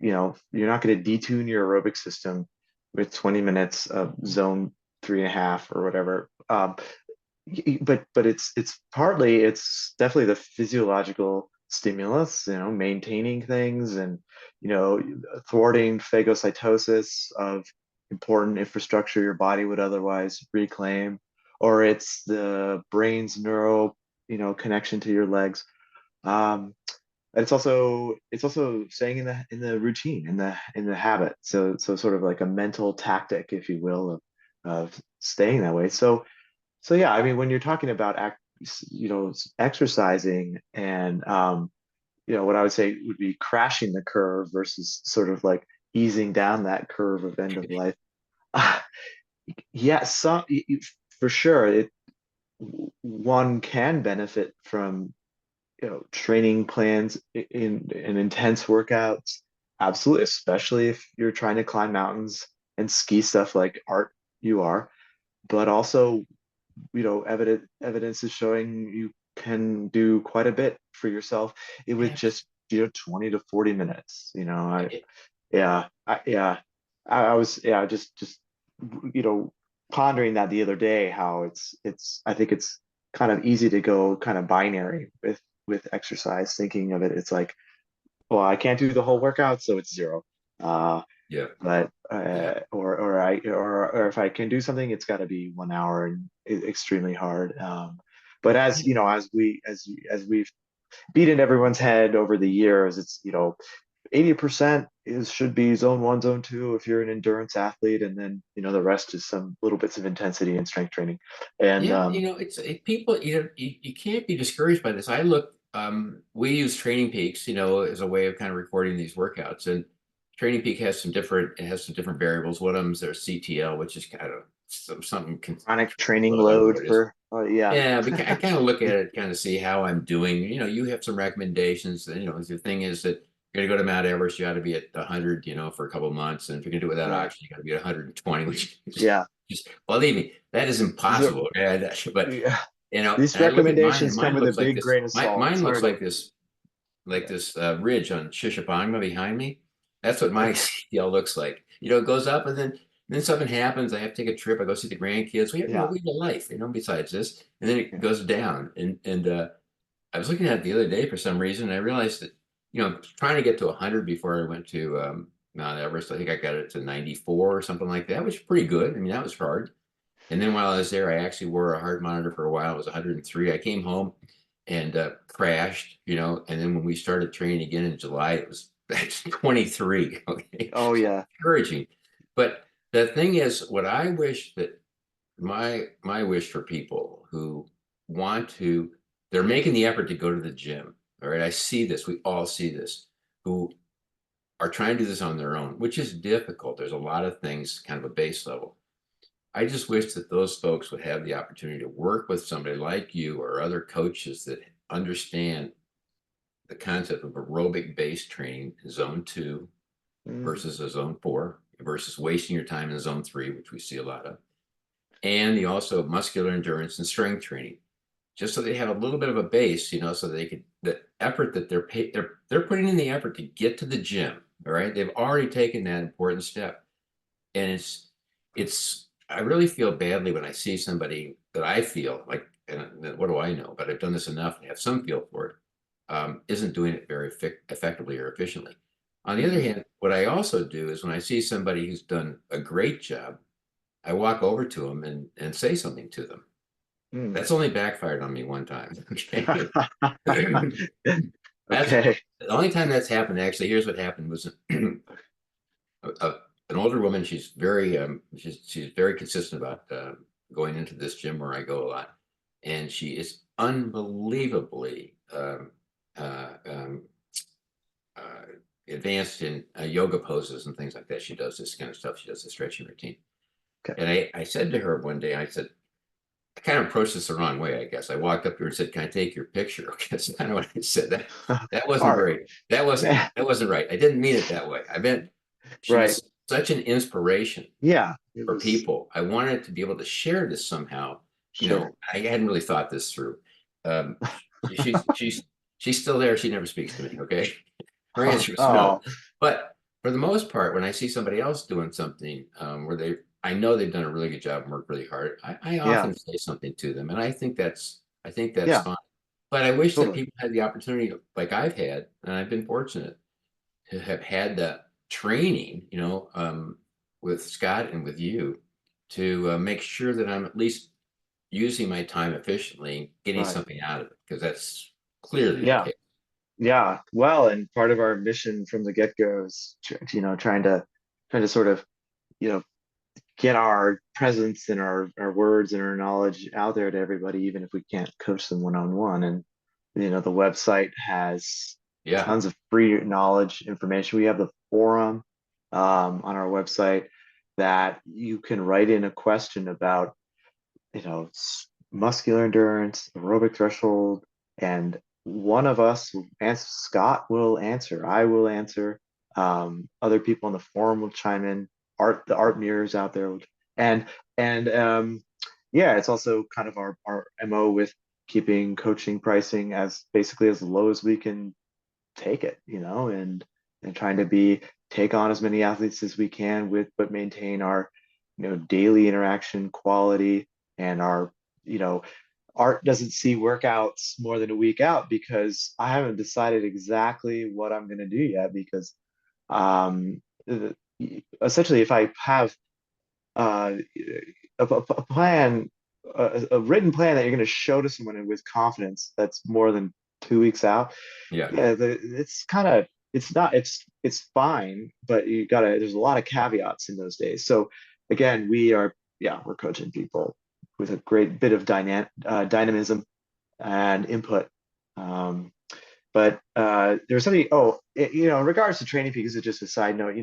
You're not going to detune your aerobic system with 20 minutes of zone 3.5 or whatever. But it's definitely the physiological stimulus, maintaining things and you know thwarting phagocytosis of important infrastructure your body would otherwise reclaim, or it's the brain's neural connection to your legs. And it's also staying in the routine, in the habit, so sort of like a mental tactic, if you will, of staying that way. So yeah, I mean, when you're talking about exercising and what I would say would be crashing the curve versus sort of like easing down that curve of end of life. Yeah, for sure. One can benefit from training plans in intense workouts. Absolutely, especially if you're trying to climb mountains and ski stuff like Art you are. But also, evidence is showing you can do quite a bit for yourself with Abs- just 20 to 40 minutes. it- I was just you know pondering that the other day, how it's I think it's kind of easy to go kind of binary with exercise, thinking of it, it's like, well, I can't do the whole workout, so it's zero. uh yeah, but yeah, or if I can do something, it's got to be 1 hour and extremely hard. But as yeah, you know, as we've beaten everyone's head over the years, it's 80% is should be zone one, zone two if you're an endurance athlete, and then the rest is some little bits of intensity and strength training. And yeah. People. You can't be discouraged by this. We use Training Peaks, as a way of kind of recording these workouts, and Training Peak has some different. It has some different variables. One of them is their CTL, which is kind of something. chronic training I don't know load what it is. for, yeah. Yeah, I kind of look at it, kind of see how I'm doing. You have some recommendations. The thing is that you're going to go to Mount Everest, you got to be at 100, for a couple of months. And if you're going to do it without Right. oxygen, you got to be at 120, which Yeah. just believe me, that is So, impossible. Okay? But, yeah, and these I look at mine, and recommendations come with a big grain of salt. It's Mine looks hard to, like yeah. this ridge on Shishapangma behind me. That's what my Okay. CTL looks like. It goes up, and then something happens. I have to take a trip. I go see the grandkids. Yeah. We have a life, besides this. And then it Yeah. goes down. And I was looking at it the other day for some reason. And I realized that, trying to get to 100 before I went to Mount Everest. I think I got it to 94 or something like that, which is pretty good. I mean, that was hard. And then while I was there, I actually wore a heart monitor for a while. It was 103. I came home and crashed, and then when we started training again in July, it was 23. Okay. Oh So yeah. encouraging. But the thing is, what I wish that my wish for people who want to, they're making the effort to go to the gym. All right. I see this. We all see this, who are trying to do this on their own, which is difficult. There's a lot of things, kind of a base level. I just wish that those folks would have the opportunity to work with somebody like you or other coaches that understand the concept of aerobic based training, zone two Mm. versus a zone four, versus wasting your time in zone three, which we see a lot of, and the also muscular endurance and strength training, just so they have a little bit of a base, so they could, the effort that they're putting in the effort to get to the gym. All right, they've already taken that important step, and it's I really feel badly when I see somebody that I feel like, and what do I know, but I've done this enough to have some feel for it, isn't doing it very effectively or efficiently. On the other Mm. hand, what I also do is when I see somebody who's done a great job, I walk over to them and say something to them. Mm. That's only backfired on me one time. Okay. That's Okay. the only time that's happened. Actually, here's what happened was a, an older woman. She's very consistent about going into this gym where I go a lot, and she is unbelievably uh, advanced in yoga poses and things like that. She does this kind of stuff. She does the stretching routine. Okay. And I said to her one day, I said, I kind of approached this the wrong way, I guess. I walked up to her and said, "Can I take your picture?" Okay, that's kind of what I said. That wasn't All right. very, that wasn't right. I didn't mean it that way. I meant she Right. was such an inspiration Yeah. It for was, people. I wanted to be able to share this somehow. sure. I hadn't really thought this through. Um, she's still there. She never speaks to me. Okay, her answer is no. Oh, But for the most part, when I see somebody else doing something where I know they've done a really good job and worked really hard, I yeah. often say something to them, and I think that's Yeah. fine. But I wish that Totally. people had the opportunity, like I've had, and I've been fortunate to have had the training, with Scott and with you to make sure that I'm at least using my time efficiently, getting Right. something out of it, because that's clearly the Yeah. case. Yeah. Well, and part of our mission from the get-go is, trying to sort of, you know, get our presence and our words and our knowledge out there to everybody, even if we can't coach them one on one. And the website has Yeah. tons of free knowledge information. We have the forum on our website that you can write in a question about, muscular endurance, aerobic threshold, and one of us will answer. Scott will answer. I will answer. Other people on the forum will chime in. The Art Muir out there, and and yeah, it's also kind of our MO with keeping coaching pricing as basically as low as we can take it, and trying to take on as many athletes as we can with but maintain our, daily interaction quality and our, you know, Art doesn't see workouts more than a week out because I haven't decided exactly what I'm going to do yet because um essentially if I have uh a plan, a written plan that you're going to show to someone with confidence that's more than 2 weeks out, Yeah. yeah, it's kind of it's not it's fine, but there's a lot of caveats in those days. So again, we're coaching people with a great bit of dynamism and input. Um, but there's something. In regards to training peaks, it's just a side note.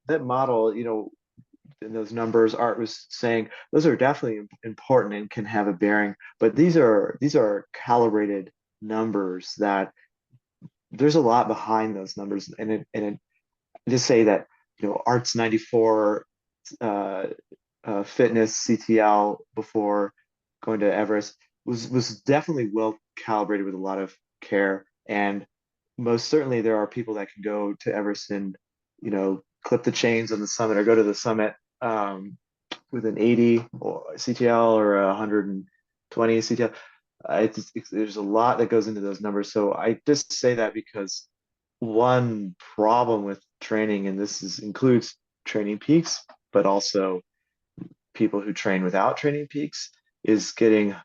That model, and those numbers Art was saying, those are definitely important and can have a bearing. But these are calibrated numbers that there's a lot behind those numbers, and just say that Art's 94 uh, fitness CTL before going to Everest was definitely well calibrated with a lot of care, and most certainly there are people that can go to Everest and clip the chains on the summit or go to the summit with an 80 or CTL or a 120 CTL. There's a lot that goes into those numbers. So I just say that because one problem with training, and includes training peaks, but also people who train without training peaks, is getting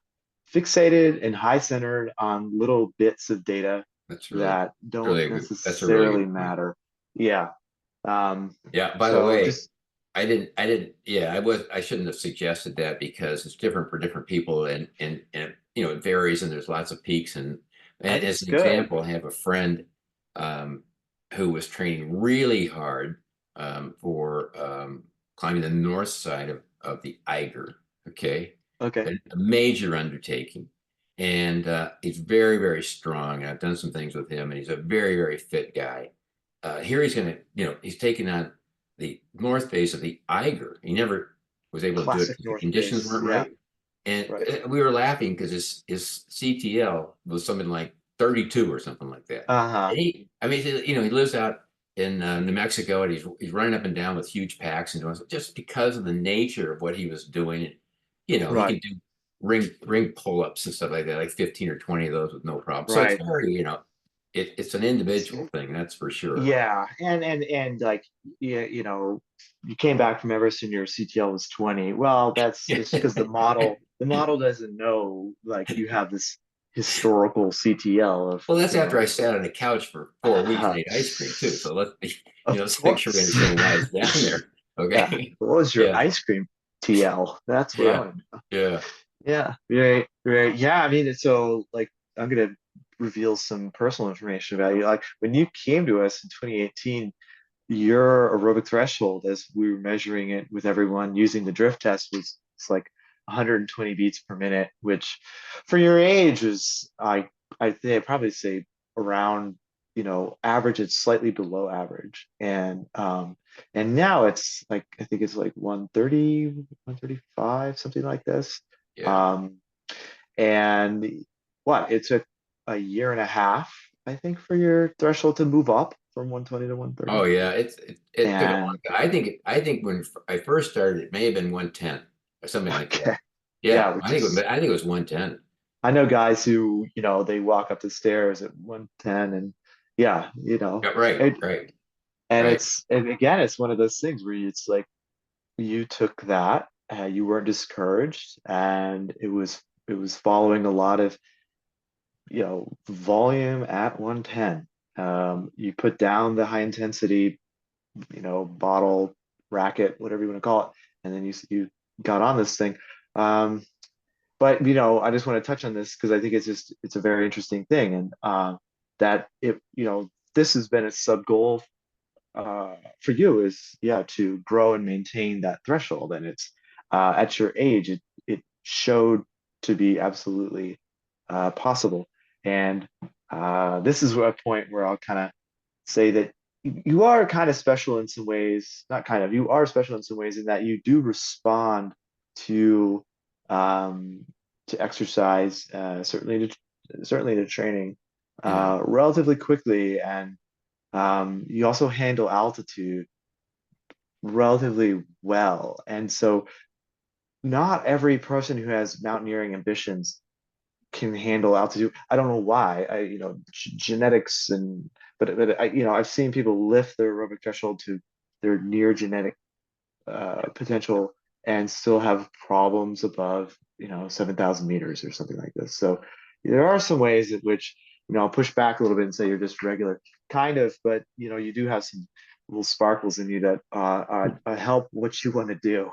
fixated and high centered on little bits of data That's that don't really good. That's a really necessarily good point. matter. Yeah. Yeah, by the So way, just yeah, I shouldn't have suggested that because it's different for different people and it varies and there's lots of peaks I and think as it's an good. example, I have a friend um, who was training really hard for climbing the north side of the Eiger, okay? Okay. A major undertaking. And he's very, very strong. And I've done some things with him, and he's a very, very fit guy. Here he's going to, he's taking on the north face of the Eiger. He never was able to do it Classic because the North conditions Face. weren't Yeah. right. And Right. we were laughing because his CTL was something like 32 or something like that. Uh-huh. And I mean, he lives out in New Mexico and he's running up and down with huge packs and doing just because of the nature of what he was doing. And, he Right. can do ring pull-ups and stuff like that, like 15 or 20 of those with no problem. So it's Right. very, it's an individual thing, that's for sure. Yeah, and like you came back from Everest and your CTL was 20. Well, it's because the model doesn't know like you have this historical CTL of, Well, that's after I sat on a couch for 4 weeks and uh, ate ice cream too. So of let's make sure we course. understand why it's down there. Yeah. Okay. What was your Yeah. ice cream TL? That's what I Yeah. want to know. Yeah. Yeah, right, right. Yeah, I mean, so like I'm gonna reveal some personal information about you. Like when you came to us in 2018, your aerobic threshold, as we were measuring it with everyone using the drift test, was it's like 120 beats per minute, which for your age is I think I'd probably say around average. It's slightly below average, and now it's like I think it's like 130, 135, something like this. Yeah. Um, and it took a year and a half, I think, for your threshold to move up from 120 to 130. Oh yeah. It took a long And time. I think when I first started, it may have been 110 or something like that. okay, Yeah. yeah, which is I think it was 110. I know guys who, they walk up the stairs at 110 and yeah, Yeah, right. it, Right. and Right. and again, it's one of those things where it's like you took that, you weren't discouraged, and it was following a lot of, volume at 110. You put down the high intensity, bottle, racket, whatever you want to call it, and then you got on this thing. Um, but I just want to touch on this because I think it's a very interesting thing, and that this has been a sub goal for you is to grow and maintain that threshold. And it's at your age, it showed to be absolutely possible. And this is a point where I'll kind of say that you are kind of special in some ways, not kind of, you are special in some ways in that you do respond to um, to exercise, certainly to training You know, relatively quickly, and you also handle altitude relatively well. And so not every person who has mountaineering ambitions can handle altitude. I don't know why. Genetics but I've seen people lift their aerobic threshold to their near genetic potential and still have problems above 7,000 meters or something like this. So there are some ways in which I'll push back a little bit and say you're just regular, kind of, but you do have some little sparkles in you that help what you want to do.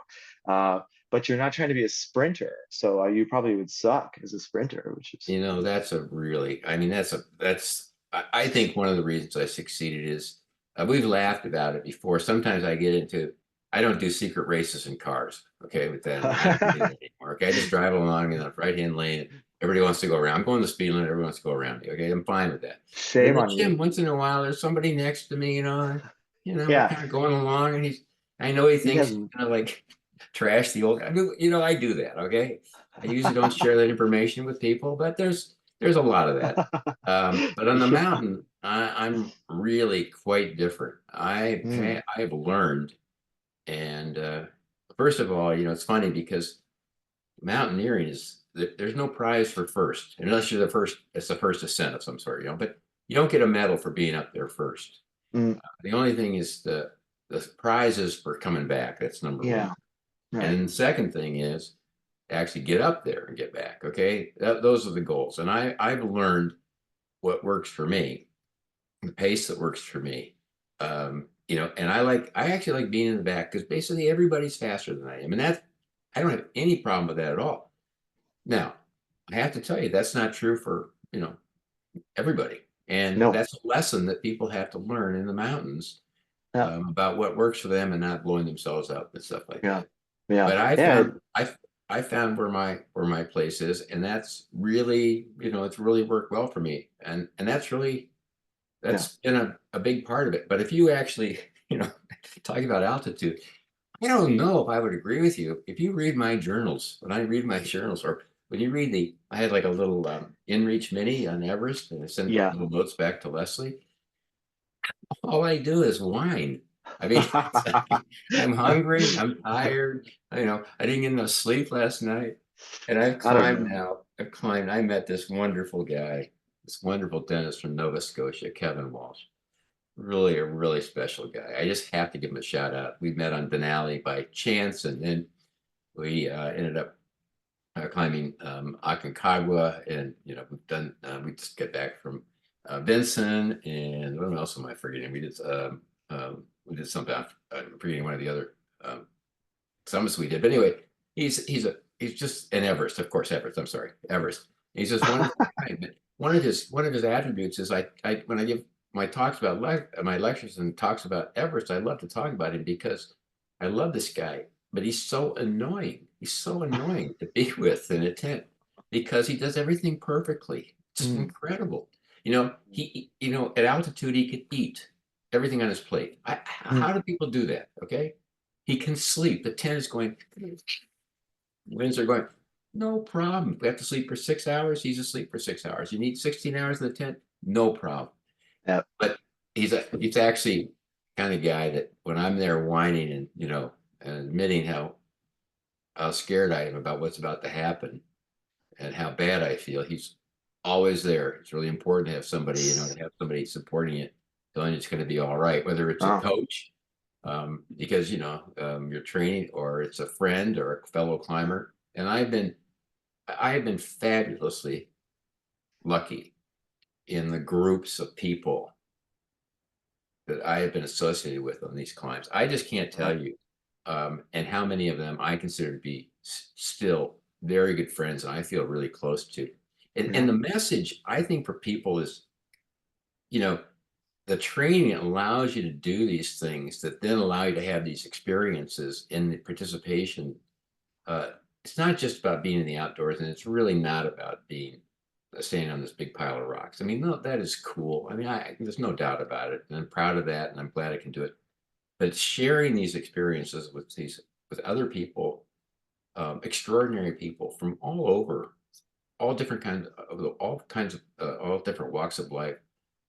Uh, but you're not trying to be a sprinter, so you probably would suck as a sprinter, which is that's a really, I mean, I think one of the reasons I succeeded is we've laughed about it before. Sometimes I don't do secret races in cars. Okay, with that, I don't do that anymore. Okay, I just drive along in the right-hand lane. Everybody wants to go around. I'm going the speed limit. Everyone wants to go around me. Okay, I'm fine with that. But in shame the on you. gym, once in a while, there's somebody next to me. We're Yeah, kind of going along, and I know he he thinks has. he's gonna like trash the old. I do that. Okay, I usually don't share that information with people, but there's a lot of that. But on the Yeah. mountain, I'm really quite different. Mm, I've learned, and first of all, it's funny because mountaineering there's no prize for first unless you're the first. It's the first ascent of some sort, But you don't get a medal for being up there first. mm, The only thing is the prize is for coming back. That's number one. yeah, right. And the second thing is actually get up there and get back. Okay, those are the goals. And I've learned what works for me, the pace that works for me. And I actually like being in the back because basically everybody's faster than I am, and I don't have any problem with that at all. Now, I have to tell you that's not true for everybody, and No, that's a lesson that people have to learn in the mountains yeah, about what works for them and not blowing themselves up and stuff like yeah, that. yeah, But yeah, I found where my place is, and that's really it's really worked well for me, and yeah. that's been a big part of it. But if you actually talking about altitude, I don't know if I would agree with you. If you read my journals, when I read my journals, or when you read I had like a little InReach mini on Everest, and I sent Yeah. little notes back to Leslie. All I do is whine. I mean, it's like, I'm hungry, I'm tired. I didn't get enough sleep last night. And I've I don't climbed know. now. I've climbed. I met this wonderful guy, this wonderful dentist from Nova Scotia, Kevin Walsh. Really a really special guy. I just have to give him a shout out. We met on Denali by chance, and then we ended up climbing Aconcagua, and we just got back from Vincent, and what else am I forgetting? We did something. I'm forgetting one of the other summits we did. But anyway, he's just an Everest, of course, Everest. I'm sorry, Everest. He's just wonderful guy. But one of his attributes is I when I give my talks about my lectures and talks about Everest, I love to talk about him because I love this guy, but he's so annoying. He's so annoying to be with in a tent because he does everything perfectly. It's Mm, incredible. At altitude he could eat everything on his plate. How mm, do people do that? Okay, he can sleep. The tent is going, winds are going, no problem. We have to sleep for 6 hours. He's asleep for 6 hours. You need 16 hours in the tent, no problem. yeah. But he's actually kind of guy that when I'm there whining and and admitting how scared I am about what's about to happen and how bad I feel, he's always there. It's really important to have somebody, to have somebody supporting it, telling you it's going to be all right, whether it's a Oh, coach, because you're training, or it's a friend or a fellow climber. And I have been fabulously lucky in the groups of people that I have been associated with on these climbs. I just can't oh, tell you, and how many of them I consider to be still very good friends, and I feel really close to. And yeah. the message I think for people is you know, the training allows you to do these things that then allow you to have these experiences in the participation. uh, it's not just about being in the outdoors, and it's really not about being standing on this big pile of rocks. I mean, no, that is cool. I mean, there's no doubt about it, and I'm proud of that, and I'm glad I can do it. But sharing these experiences with other people, extraordinary people from all over, all different walks of life,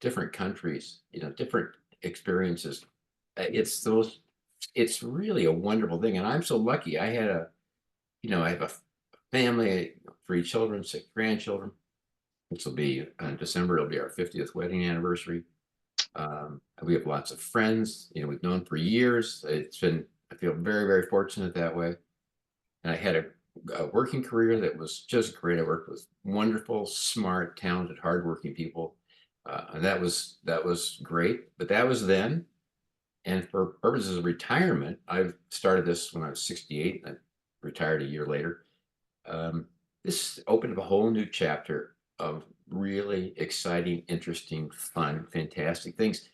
different countries, different experiences. It's those. It's really a wonderful thing, and I'm so lucky. I have a family, 3 children, 6 grandchildren. This will be in December. It'll be our 50th wedding anniversary. We have lots of friends. We've known for years. I feel very, very fortunate that way. And I had a working career that was just great. I worked with wonderful, smart, talented, hardworking people, and that was great. But that was then. And for purposes of retirement, I started this when I was 68, and I retired a year later. Um, this opened up a whole new chapter of really exciting, interesting, fun, fantastic things.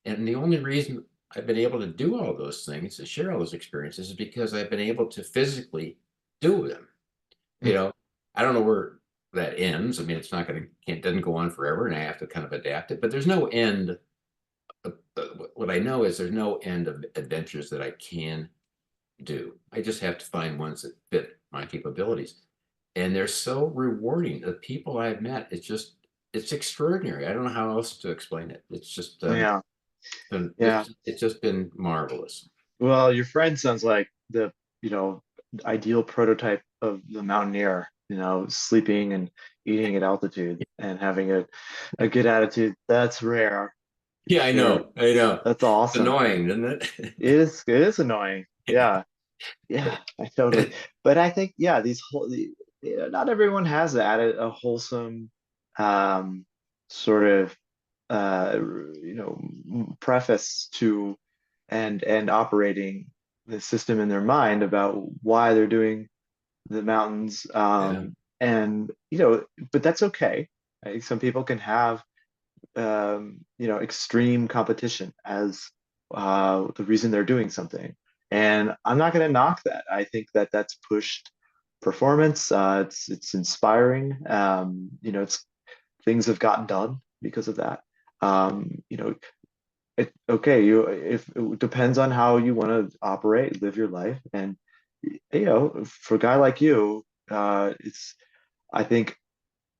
And the only reason I've been able to do all those things, to share all those experiences, is because I've been able to physically do them. You Mm. know, I don't know where that ends. I mean, it's not going to, can't, doesn't go on forever, and I have to kind of adapt it. But there's no end. What I know is there's no end of adventures that I can do. I just have to find ones that fit my capabilities. And they're so rewarding. The people I've met, it's extraordinary. I don't know how else to explain it. It's just Yeah. been Yeah. it's just been marvelous. Well, your friend sounds like the, you know, ideal prototype of the mountaineer, sleeping and eating at altitude and having a good attitude. That's rare for Yeah, I sure. know. I know. That's It's awesome. annoying, isn't It is annoying. Yeah. Yeah, it? I totally. But I think, yeah, not everyone has a wholesome um sort of uh preface to and operating the system in their mind about why they're doing the mountains. Yeah, And but that's okay. Right? Some people can have extreme competition as the reason they're doing something. And I'm not going to knock that. I think that that's pushed performance. It's inspiring. It's things have gotten done because of that. Okay, if it depends on how you want to operate, live your life, and for a guy like you, it's I think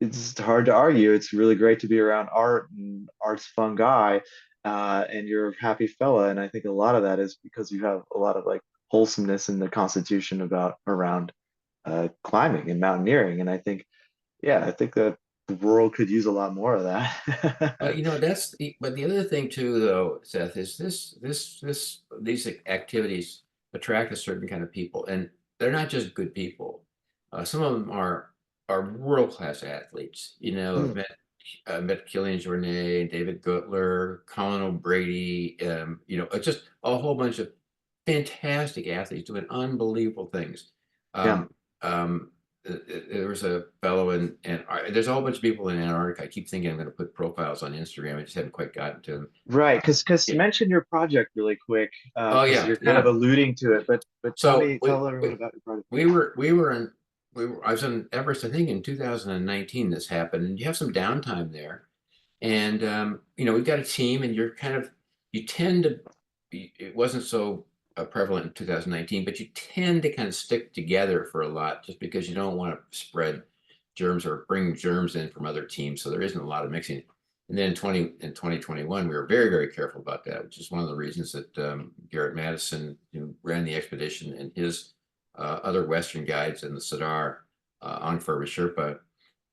it's hard to argue. It's really great to be around Art, and Art's a fun guy, and you're a happy fella. And I think a lot of that is because you have a lot of like wholesomeness in the constitution about around climbing and mountaineering. And I think that the world could use a lot more of but that. but the other thing too, though, Seth, is these activities attract a certain kind of people, and they're not just good people. Some of them are world class athletes. I've Mm, met Killian Jornet, David Gutler, Colin O'Brady. Just a whole bunch of fantastic athletes doing unbelievable things. yeah. Um, um, there was a fellow and there's a whole bunch of people in Antarctica. I keep thinking I'm going to put profiles on Instagram. I just haven't quite gotten to them. Right, because Yeah. mention your project really quick, Oh because yeah, you're kind of yeah. alluding to it, but So tell everyone about your project. I was in Everest, I think in 2019 this happened, and you have some downtime there. And we've got a team, and you tend to. It wasn't so prevalent in 2019, but you tend to kind of stick together for a lot, just because you don't want to spread germs or bring germs in from other teams. So there isn't a lot of mixing. And then in 2021, we were very, very careful about that, which is one of the reasons that Garrett Madison, who ran the expedition, and his other Western guides and the Sadar, Angkor Sherpa,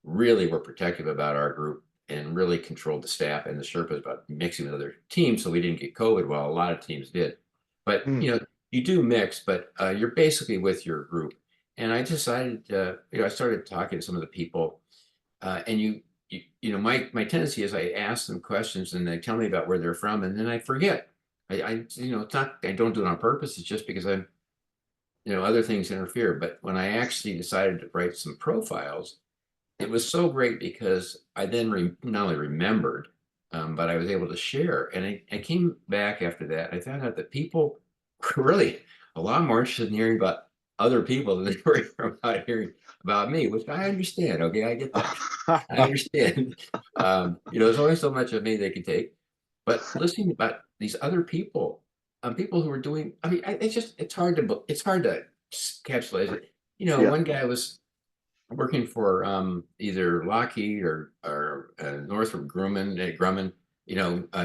really were protective about our group and really controlled the staff and the Sherpas about mixing with other teams, so we didn't get COVID while a lot of teams did. But Mm, you do mix, but you're basically with your group. And I decided, I started talking to some of the people, and my tendency is I ask them questions and they tell me about where they're from, and then I forget. It's not I don't do it on purpose. It's just because other things interfere. But when I actually decided to write some profiles, it was so great because I then not only remembered but I was able to share. And I came back after that. I found out that people were really a lot more interested in hearing about other people than they were about hearing about me, which I understand. Okay, I get that. I understand. There's only so much of me they can take. But listening about these other people, people who are doing, I mean, it's hard to encapsulate it. Yeah. One guy was working for either Lockheed or Northrop Grumman,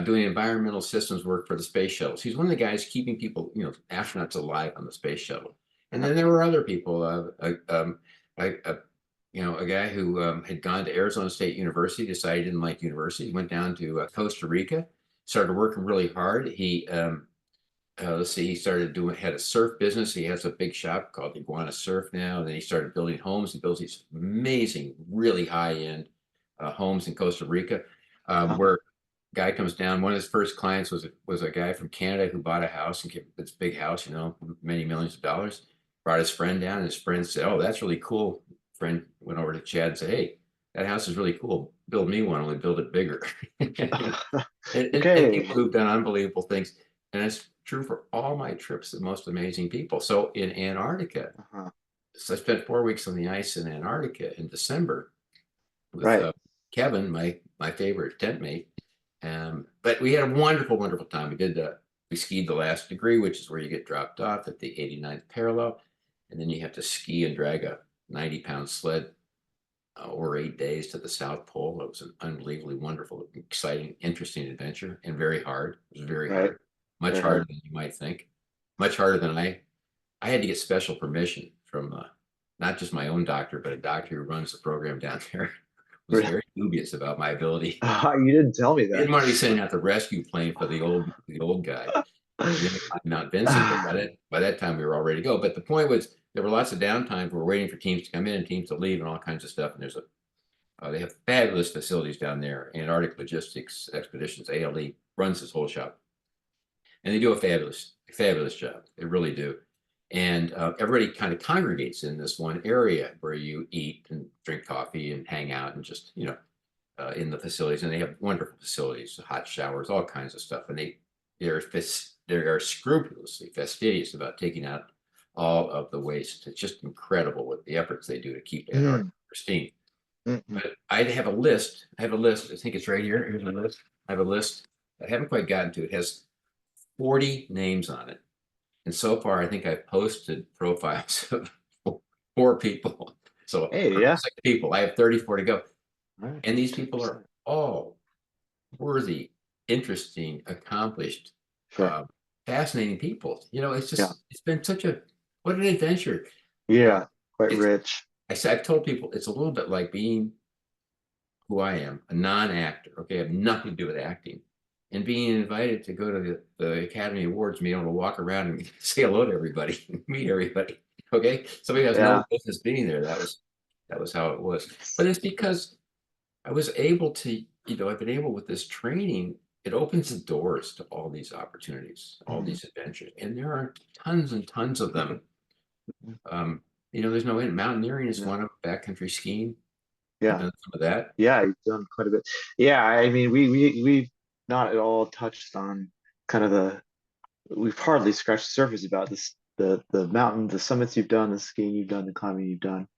doing environmental systems work for the space shuttles. He's one of the guys keeping people, astronauts alive on the space shuttle. And Uh-huh. then there were other people, a guy who had gone to Arizona State University, decided he didn't like university, went down to Costa Rica, started working really hard. Let's see, he had a surf business. He has a big shop called Iguana Surf now. And then he started building homes. He builds these amazing, really high-end homes in Costa Rica, Uh-huh. where guy comes down. One of his first clients was a guy from Canada who bought a house and kept this big house, many millions of dollars. Brought his friend down, and his friend said, "Oh, that's really cool." Friend went over to Chad and said, "Hey, that house is really cool. Build me one, only build it bigger." And Okay. people who've done unbelievable things. And it's true for all my trips, the most amazing people. So in Antarctica, Uh-huh. so I spent 4 weeks on the ice in Antarctica in December with Right. Kevin, my favorite tent mate. But we had a wonderful, wonderful time. We skied the last degree, which is where you get dropped off at the 89th parallel. And then you have to ski and drag a 90-pound sled over 8 days to the South Pole. It was an unbelievably wonderful, exciting, interesting adventure, and very hard. It was very Right. hard, much Very harder hard. than you might think, much harder than I had to get special permission from not just my own doctor, but a doctor who runs the program down there. Was Really? very dubious about my ability. You didn't tell me He that. didn't want to be sending out the rescue plane for the old guy. And then we climbed Mount Vincent, but by that time we were all ready to go. But the point was there were lots of downtime. We're waiting for teams to come in and teams to leave and all kinds of stuff. And they have fabulous facilities down there. Antarctic Logistics Expeditions, ALE, runs this whole shop. And they do a fabulous, fabulous job. They really do. And everybody kind of congregates in this one area where you eat and drink coffee and hang out and just, in the facilities. And they have wonderful facilities, hot showers, all kinds of stuff. And they are scrupulously fastidious about taking out all of the waste. It's just incredible what the efforts they do to keep Antarctica Mm, pristine. mm, But I have a list. I have a list. I think it's right here. Here's my list. I have a list. I haven't quite gotten to. It has 40 names on it. And so far, I think I've posted profiles of four people. So hey, yeah. 6 people. I have 34 to go. All right. And these people are 10%. all worthy, interesting, accomplished, Sure. uh, fascinating people. Yeah. It's been what an adventure. Uh, Yeah. Quite it's, rich. I've told people it's a little bit like being who I am, a non-actor. Okay, I have nothing to do with acting, and being invited to go to the Academy Awards, being able to walk around and say hello to everybody, meet everybody. Okay, somebody has no Yeah. business being there. That was how it was. But it's because I was able to, I've been able with this training. It opens the doors to all these opportunities, all Mhm. these adventures, and there are tons and tons of them. There's no end. Mountaineering is Yeah. one of them. Backcountry skiing. I've Yeah. done some of that. Yeah. You've done quite a bit. Yeah. I mean, we've not at all touched on kind of we've hardly scratched the surface about the mountain, the summits you've done, the skiing you've done, the climbing you've done.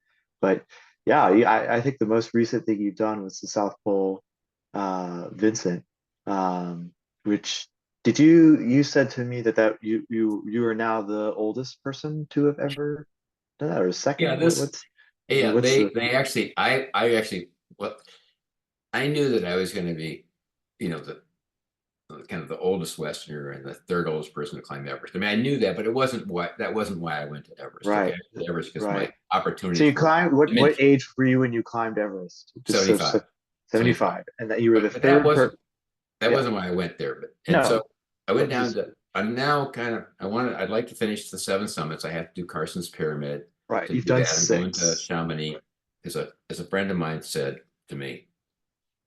But yeah, I think the most recent thing you've done was the South Pole, Vincent, which you said to me that you are now the oldest person to have ever done that, or Yeah, second? yeah, What's they the they actually I actually well I knew that I was going to be, the kind of the oldest Westerner and the third oldest person to climb Everest. I mean, I knew that, but that wasn't why I went to Everest. Okay, right, I went to Everest because my right? So opportunities you were climbed, what age were you when you climbed Everest? Just so 75, 75. 75, and that you were the But that third wasn't per that yeah. wasn't why I went there. And No, so I went but down just to. I'm now kind of. I'd like to finish the seven summits. I have to do Carson's Pyramid. right. To You've do done that, I'm going to six. Chamonix. As a friend of mine said to me,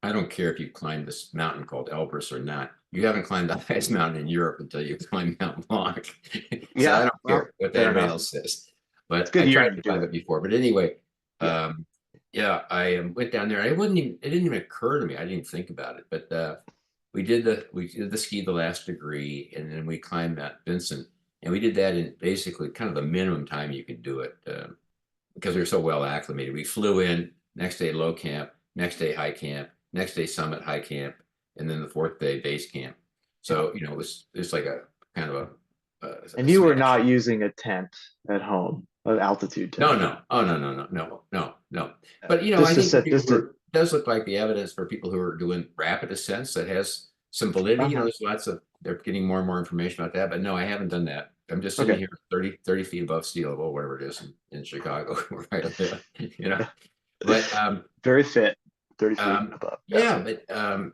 I don't care if you climb this mountain called Elbrus or not. You haven't climbed the highest mountain in Europe until you climb Mount Blanc. So I Yeah, don't well, care what fair anybody enough. else says. It's But good I you're tried gonna to do climb it. it before. But anyway, Yeah. yeah, I went down there. It didn't even occur to me. I didn't even think about it. But we did the ski the last degree, and then we climbed Mount Vincent, and we did that in basically kind of the minimum time you could do it, because we were so well acclimated. We flew in, next day low camp, next day high camp, next day summit high camp, and then the fourth day base camp. Yeah. So it's like a kind of a And you were smash. not using a tent at home, an altitude No, tent. no. Oh, no, no, no, no, no, no. But I Just to think for set, people just who to, are, it does look like the evidence for people who are doing rapid ascents that has some validity. uh-huh. There's lots of, they're getting more and more information about that. But no, I haven't done that. I'm just sitting Okay. here 30 feet above sea level, whatever it is in Chicago, where I live, you know. Yeah. But Very fit, 30 feet um, above. Yeah. yeah,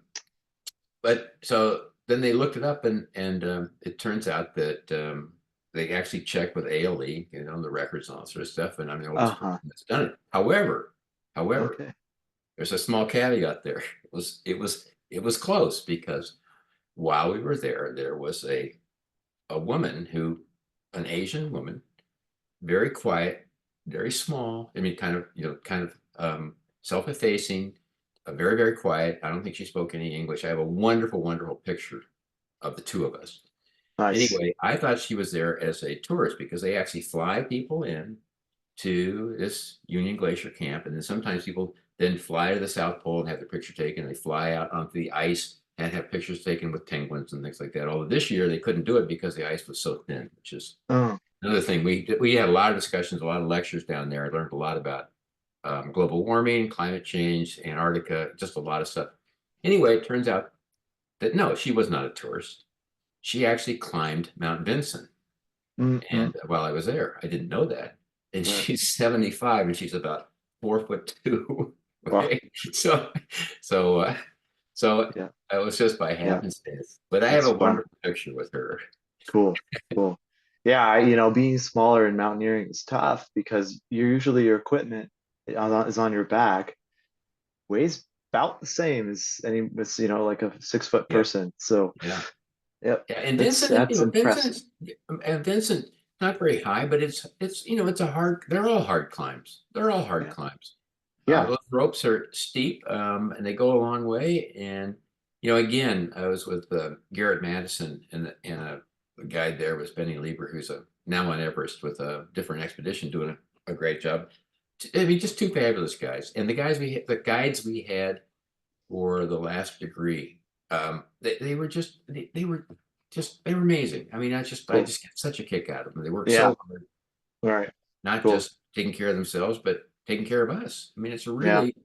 but so then they looked it up, and it turns out that they actually checked with ALE, the records and all that sort of stuff, and I'm the oldest Uh-huh. person that's done it. However, Okay. there's a small caveat there. It was close, because while we were there, there was a woman an Asian woman, very quiet, very small. I mean, kind of self-effacing, very, very quiet. I don't think she spoke any English. I have a wonderful, wonderful picture of the two of us. Nice. Anyway, I thought she was there as a tourist, because they actually fly people in to this Union Glacier camp, and then sometimes people then fly to the South Pole and have their picture taken. They fly out onto the ice and have pictures taken with penguins and things like that. Although this year they couldn't do it because the ice was so thin, which is Oh, another thing. We had a lot of discussions, a lot of lectures down there. I learned a lot about global warming, climate change, Antarctica, just a lot of stuff. Anyway, it turns out that no, she was not a tourist. She actually climbed Mount Vincent, mm-hmm. and while I was there, I didn't know that. And Right. she's 75, and she's about 4'2". Well, Okay, so so so yeah. it was just by Yeah. happenstance. But I have That's a fun. wonderful picture with her. Cool. Cool. Yeah, being smaller in mountaineering is tough because usually your equipment is on your back, weighs about the same as like a 6 foot Yeah, person. So, yeah. yep, Yeah, and that's Vincent, that's impressive. Vincent, not very high, but it's a hard. They're all hard climbs. They're all hard Yeah. climbs. Yeah. Those ropes are steep, and they go a long way. And again, I was with Garrett Madison, and a guide there was Benny Lieber, who's now on Everest with a different expedition, doing a great job. I mean, just two fabulous guys. And the guides we had for the last degree. They were they were amazing. I mean, I Cool. just get such a kick out of them. They work Yeah. so hard, All right. not Cool. just taking care of themselves, but taking care of us. I mean, it's a Yeah. really,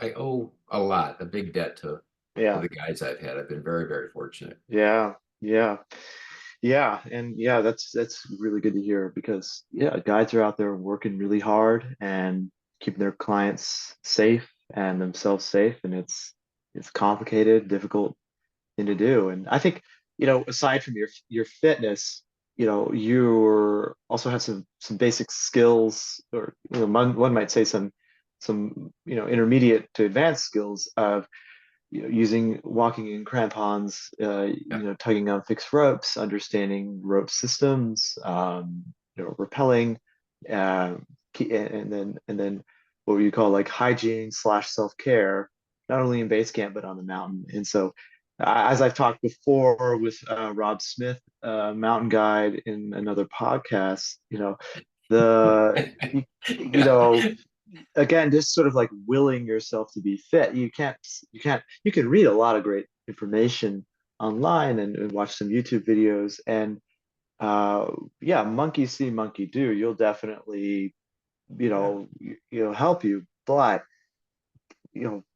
I owe a big debt to Yeah. the guides I've had. I've been very, very fortunate. Yeah. Yeah. Yeah, and yeah, that's really good to hear because yeah, guides are out there working really hard and keeping their clients safe and themselves safe, and it's complicated, difficult thing to do. And I think, aside from your fitness, you also have some basic skills, or one might say some intermediate to advanced skills of using walking in crampons, Yeah, tugging on fixed ropes, understanding rope systems, rappelling, uh, and then what you call like hygiene slash self-care, not only in base camp but on the mountain. And so, as I've talked before with Rob Smith, mountain guide in another podcast, the you, you yeah, know again, just sort of like willing yourself to be fit. You can read a lot of great information online and watch some YouTube videos. And uh, yeah, monkey see, monkey do. You'll definitely, yeah, help you. But,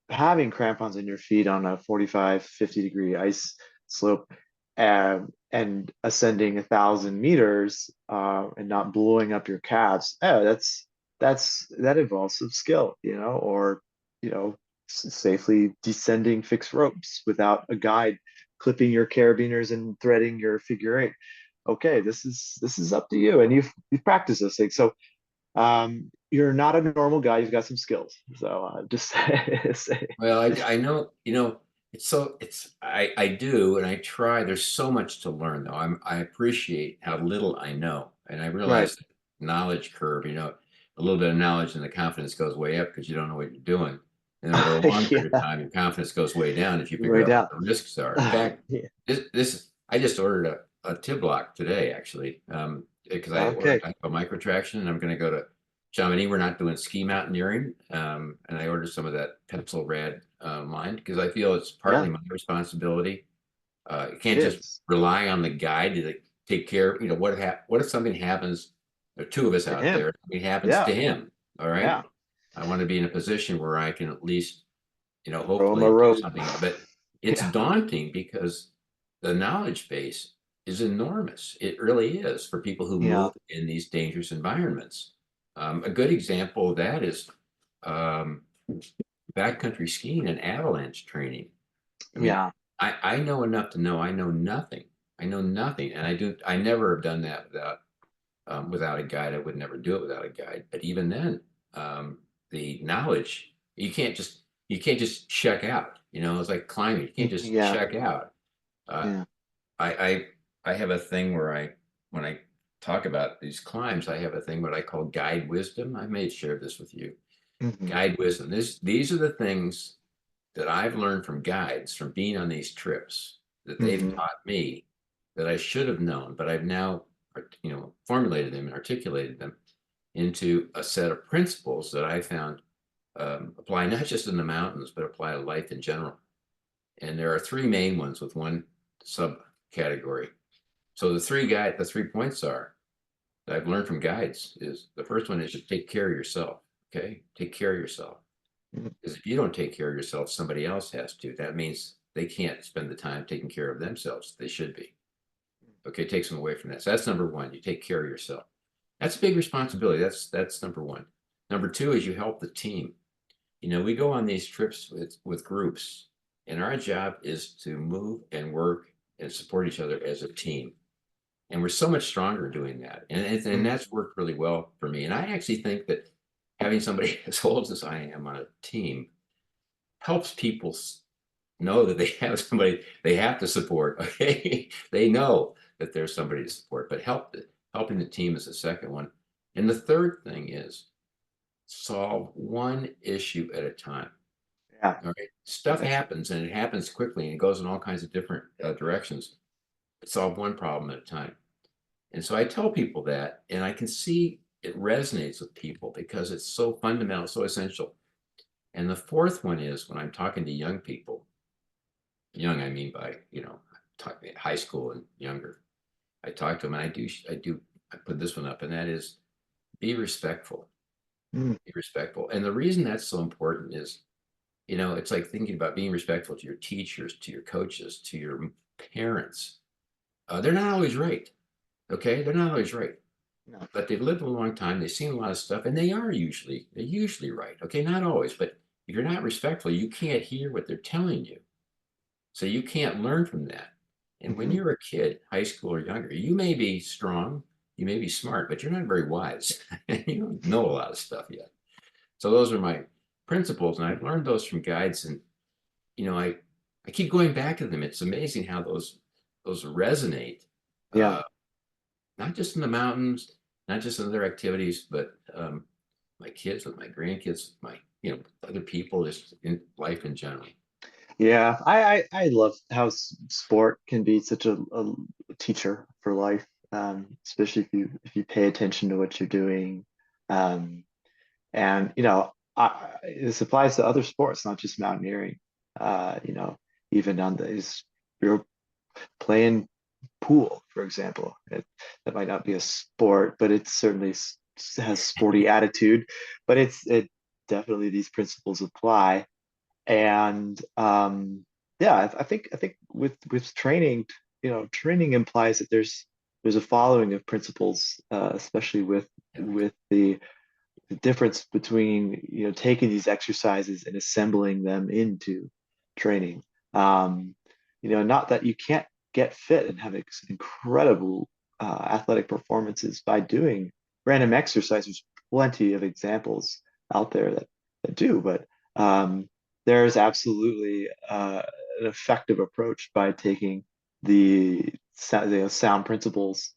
having crampons in your feet on a 45, 50-degree ice slope, and ascending 1,000 meters, and not blowing up your calves, that involves some skill, or safely descending fixed ropes without a guide, clipping your carabiners and threading your figure eight. Okay, this is up to you, and you've practiced those things. So, you're not a normal guy. You've got some skills. So, just say, Well, I know, I do, and I try. There's so much to learn, though. I appreciate how little I know, and I right. realize the knowledge curve. A little bit of knowledge and the confidence goes way up because you don't know what you're doing. And over a long period of Yeah, time, your confidence goes way down if you figure way out what down. the risks are. In fact, Yeah. this I just ordered a tib lock today, actually, because I ordered Okay. I have a micro traction, and I'm going to go to Chamonix. We're not doing ski mountaineering, and I ordered some of that pencil red line because I feel it's Yeah, partly my responsibility. You it can't just is. rely on the guide to take care. What if something happens? There are two of us To out him. there. Something happens Yeah, to him. All right. yeah. I want to be in a position where I can at least, Throw him a hopefully do rope. something. But it's Yeah, daunting because the knowledge base is enormous. It really is for people who yeah, move in these dangerous environments. A good example of that is um, backcountry skiing and avalanche training. I mean, yeah. I know enough to know I know nothing. I know nothing, and I never have done that without a guide. I would never do it without a guide. But even then, the knowledge you can't just check out. It's like climbing. You can't just Yeah, check out. Uh, yeah. I I have a thing where when I talk about these climbs, I have a thing what I call guide wisdom. I may have shared this with you. Hmm. Guide wisdom. These are the things that I've learned from guides from being on these trips that they've Hmm. taught me that I should have known, but I've now, formulated them and articulated them into a set of principles that I found apply not just in the mountains, but apply to life in general. And there are three main ones with one subcategory. So the 3 points are that I've learned from guides is the first one is to take care of yourself. Okay, take care of yourself. Because if you don't take care of yourself, somebody else has to. That means they can't spend the time taking care of themselves. They should be. Okay, it takes them away from that. So that's number one. You take care of yourself. That's a big responsibility. That's number one. Number two is you help the team. We go on these trips with groups, and our job is to move and work and support each other as a team. And we're so much stronger doing that. And Hmm. that's worked really well for me. And I actually think that having somebody as old as I am on a team helps people know that they have somebody they have to support. Okay, they know that there's somebody to support, but helping the team is the second one. And the third thing is solve one issue at a time. Yeah, All right, stuff that's happens and it happens quickly and it goes in all kinds of different directions. Solve one problem at a time. And so I tell people that, and I can see it resonates with people because it's so fundamental, so essential. And the fourth one is when I'm talking to young people, young, I mean by, high school and younger. I talk to them and I put this one up, and that is be respectful, mm, be respectful. And the reason that's so important is, it's like thinking about being respectful to your teachers, to your coaches, to your parents. They're not always right. Okay. They're not always right, no. but they've lived a long time. They've seen a lot of stuff and they're usually right. Okay. Not always, but if you're not respectful, you can't hear what they're telling you. So you can't learn from that. And when Hmm. you're a kid, high school or younger, you may be strong, you may be smart, but you're not very wise. You don't know a lot of stuff yet. So those are my principles, and I've learned those from guides. And I keep going back to them. It's amazing how those resonate, Yeah, uh, not just in the mountains, not just in other activities, but my kids, with my grandkids, my other people, just in life in general. yeah. I love how sport can be such a teacher for life, especially if you pay attention to what you're doing. Um, and this applies to other sports, not just mountaineering. Even on you're playing pool, for example. That might not be a sport, but it certainly has sporty attitude. But it definitely these principles apply. And yeah, I think with training, training implies that there's a following of principles, especially with the difference between taking these exercises and assembling them into training. Um, not that you can't get fit and have incredible athletic performances by doing random exercise. There's plenty of examples out there that do, but there's absolutely an effective approach by taking the sound principles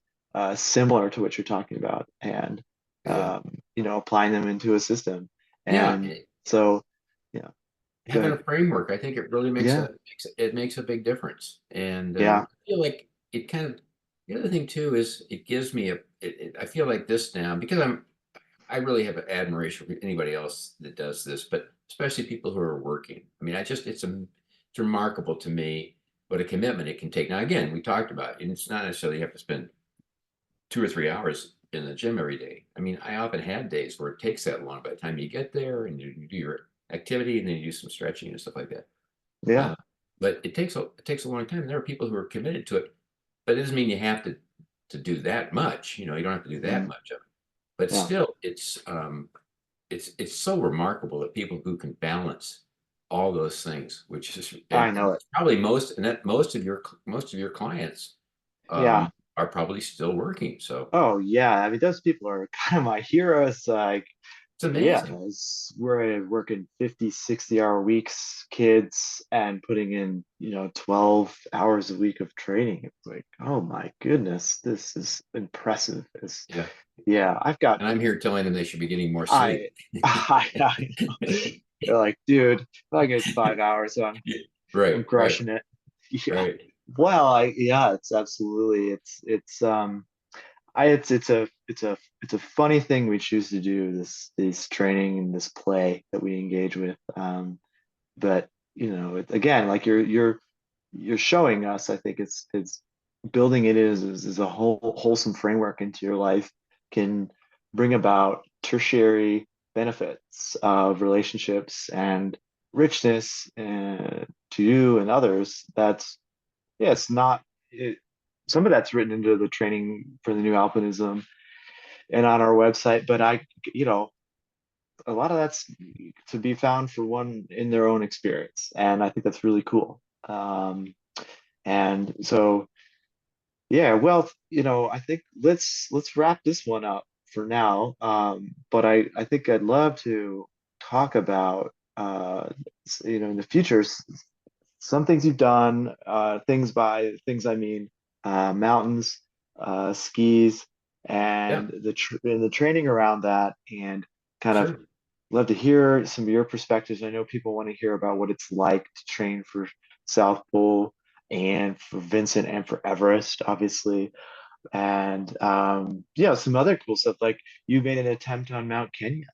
similar to what you're talking about and Yeah. applying them into a system. Yeah. And so, yeah. having a Good. framework, I think it really Yeah. makes a big difference. And Yeah. I feel like it kind of, the other thing too is it gives me I feel like this now because I really have an admiration for anybody else that does this, but especially people who are working. I mean, it's remarkable to me what a commitment it can take. Now, again, we talked about it, and it's not necessarily you have to spend 2 or 3 hours in the gym every day. I mean, I often have days where it takes that long by the time you get there and you do your activity and then you do some stretching and stuff like that. Yeah. Uh, but it takes a long time. There are people who are committed to it, but it doesn't mean you have to do that much. You know, you don't have to do that Mm, much of it. But yeah. still, it's so remarkable that people who can balance all those things, which is I and know it. it's probably most of your clients Yeah. are probably still working. So Oh yeah. I mean, those people are kind of my heroes. Like, it's yeah, amazing. we're working 50, 60 hour weeks, kids, and putting in, 12 hours a week of training. It's like, oh my goodness, this is impressive. Yeah. Yeah, I've got And I'm here telling them they should be getting more sleep. I I know. They're like, dude, if I get 5 hours, I'm Right, right, crushing it. Yeah. right. Well, yeah, it's absolutely it's a funny thing we choose to do, this training and this play that we engage with. But again, like you're showing us, I think it's building it is a wholesome framework into your life can bring about tertiary benefits of relationships and richness to you and others. That's yeah, it's not it, some of that's written into the training for the new alpinism and on our website, but a lot of that's to be found for one in their own experience, and I think that's really cool. And so yeah, well, I think let's wrap this one up for now. But I think I'd love to talk about in the future, some things you've done, things by things I mean, mountains, skis, Yeah, and the training around that, and kind of sure. love to hear some of your perspectives. I know people want to hear about what it's like to train for South Pole and for Vincent and for Everest, obviously, and some other cool stuff. Like you made an attempt on Mount Kenya,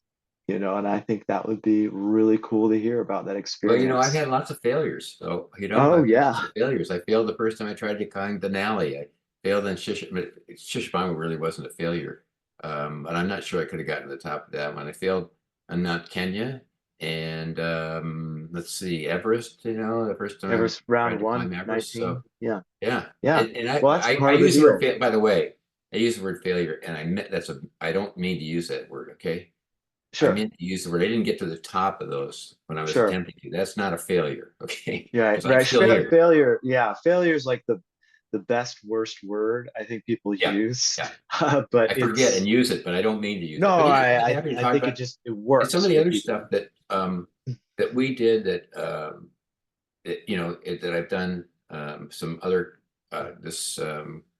and I think that would be really cool to hear about that Well, I've experience. had lots of failures. So, Oh I've had yeah, lots of failures. I failed the first time I tried to climb Denali. I failed in Shishbama really wasn't a failure. And I'm not sure I could have gotten to the top of that one. I failed on Mount Kenya and let's see, Everest, the first time Everest I round tried to one, climb Everest. So 19. Yeah, yeah. yeah. And Well, that's I part of the use the word deal. by the way, I use the word failure and I don't mean to use that word, okay? I Sure, meant to use the word. I didn't get to the top of those when I was sure. attempting to. That's not a failure, okay? Yeah, right, Because I'm right. still here. Failure. Yeah, failure is like the best worst word I think people Yeah, use, yeah. but I forget and it's use it, but I don't mean to use no. it. But yeah, I I'm I, happy to I talk think about it and some works of the for other people. stuff that we did that I've done some other this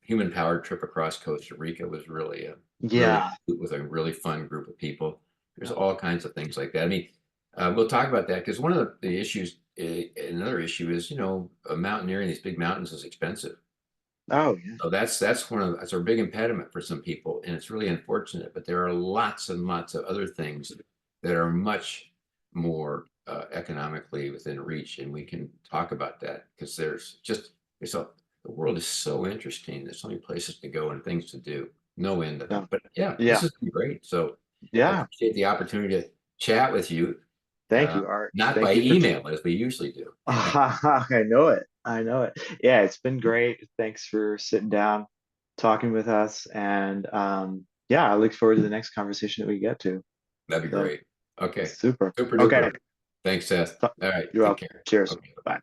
human powered trip across Costa Rica was really Yeah. with a really fun group of people. There's Yeah. all kinds of things like that. I mean, we'll talk about that because one of the issues, another issue is mountaineering these big mountains is expensive. Oh yeah. So that's a big impediment for some people, and it's really unfortunate. But there are lots and lots of other things that are much more economically within reach, and we can talk about that because the world is so interesting. There's so many places to go and things to do, no end of them. Yeah. But yeah, this Yeah. has been great. So I Yeah. appreciate the opportunity to chat with you, Thank you, Art. not by Thank you for email as we usually do. I know it. I know it. Yeah, it's been great. Thanks for sitting down, talking with us. And yeah, I look forward to the next conversation that we get to. That'd be So great. Okay, super. super Okay. duper. Thanks, Seth. All right, You're take welcome. care. Cheers. Okay. Bye.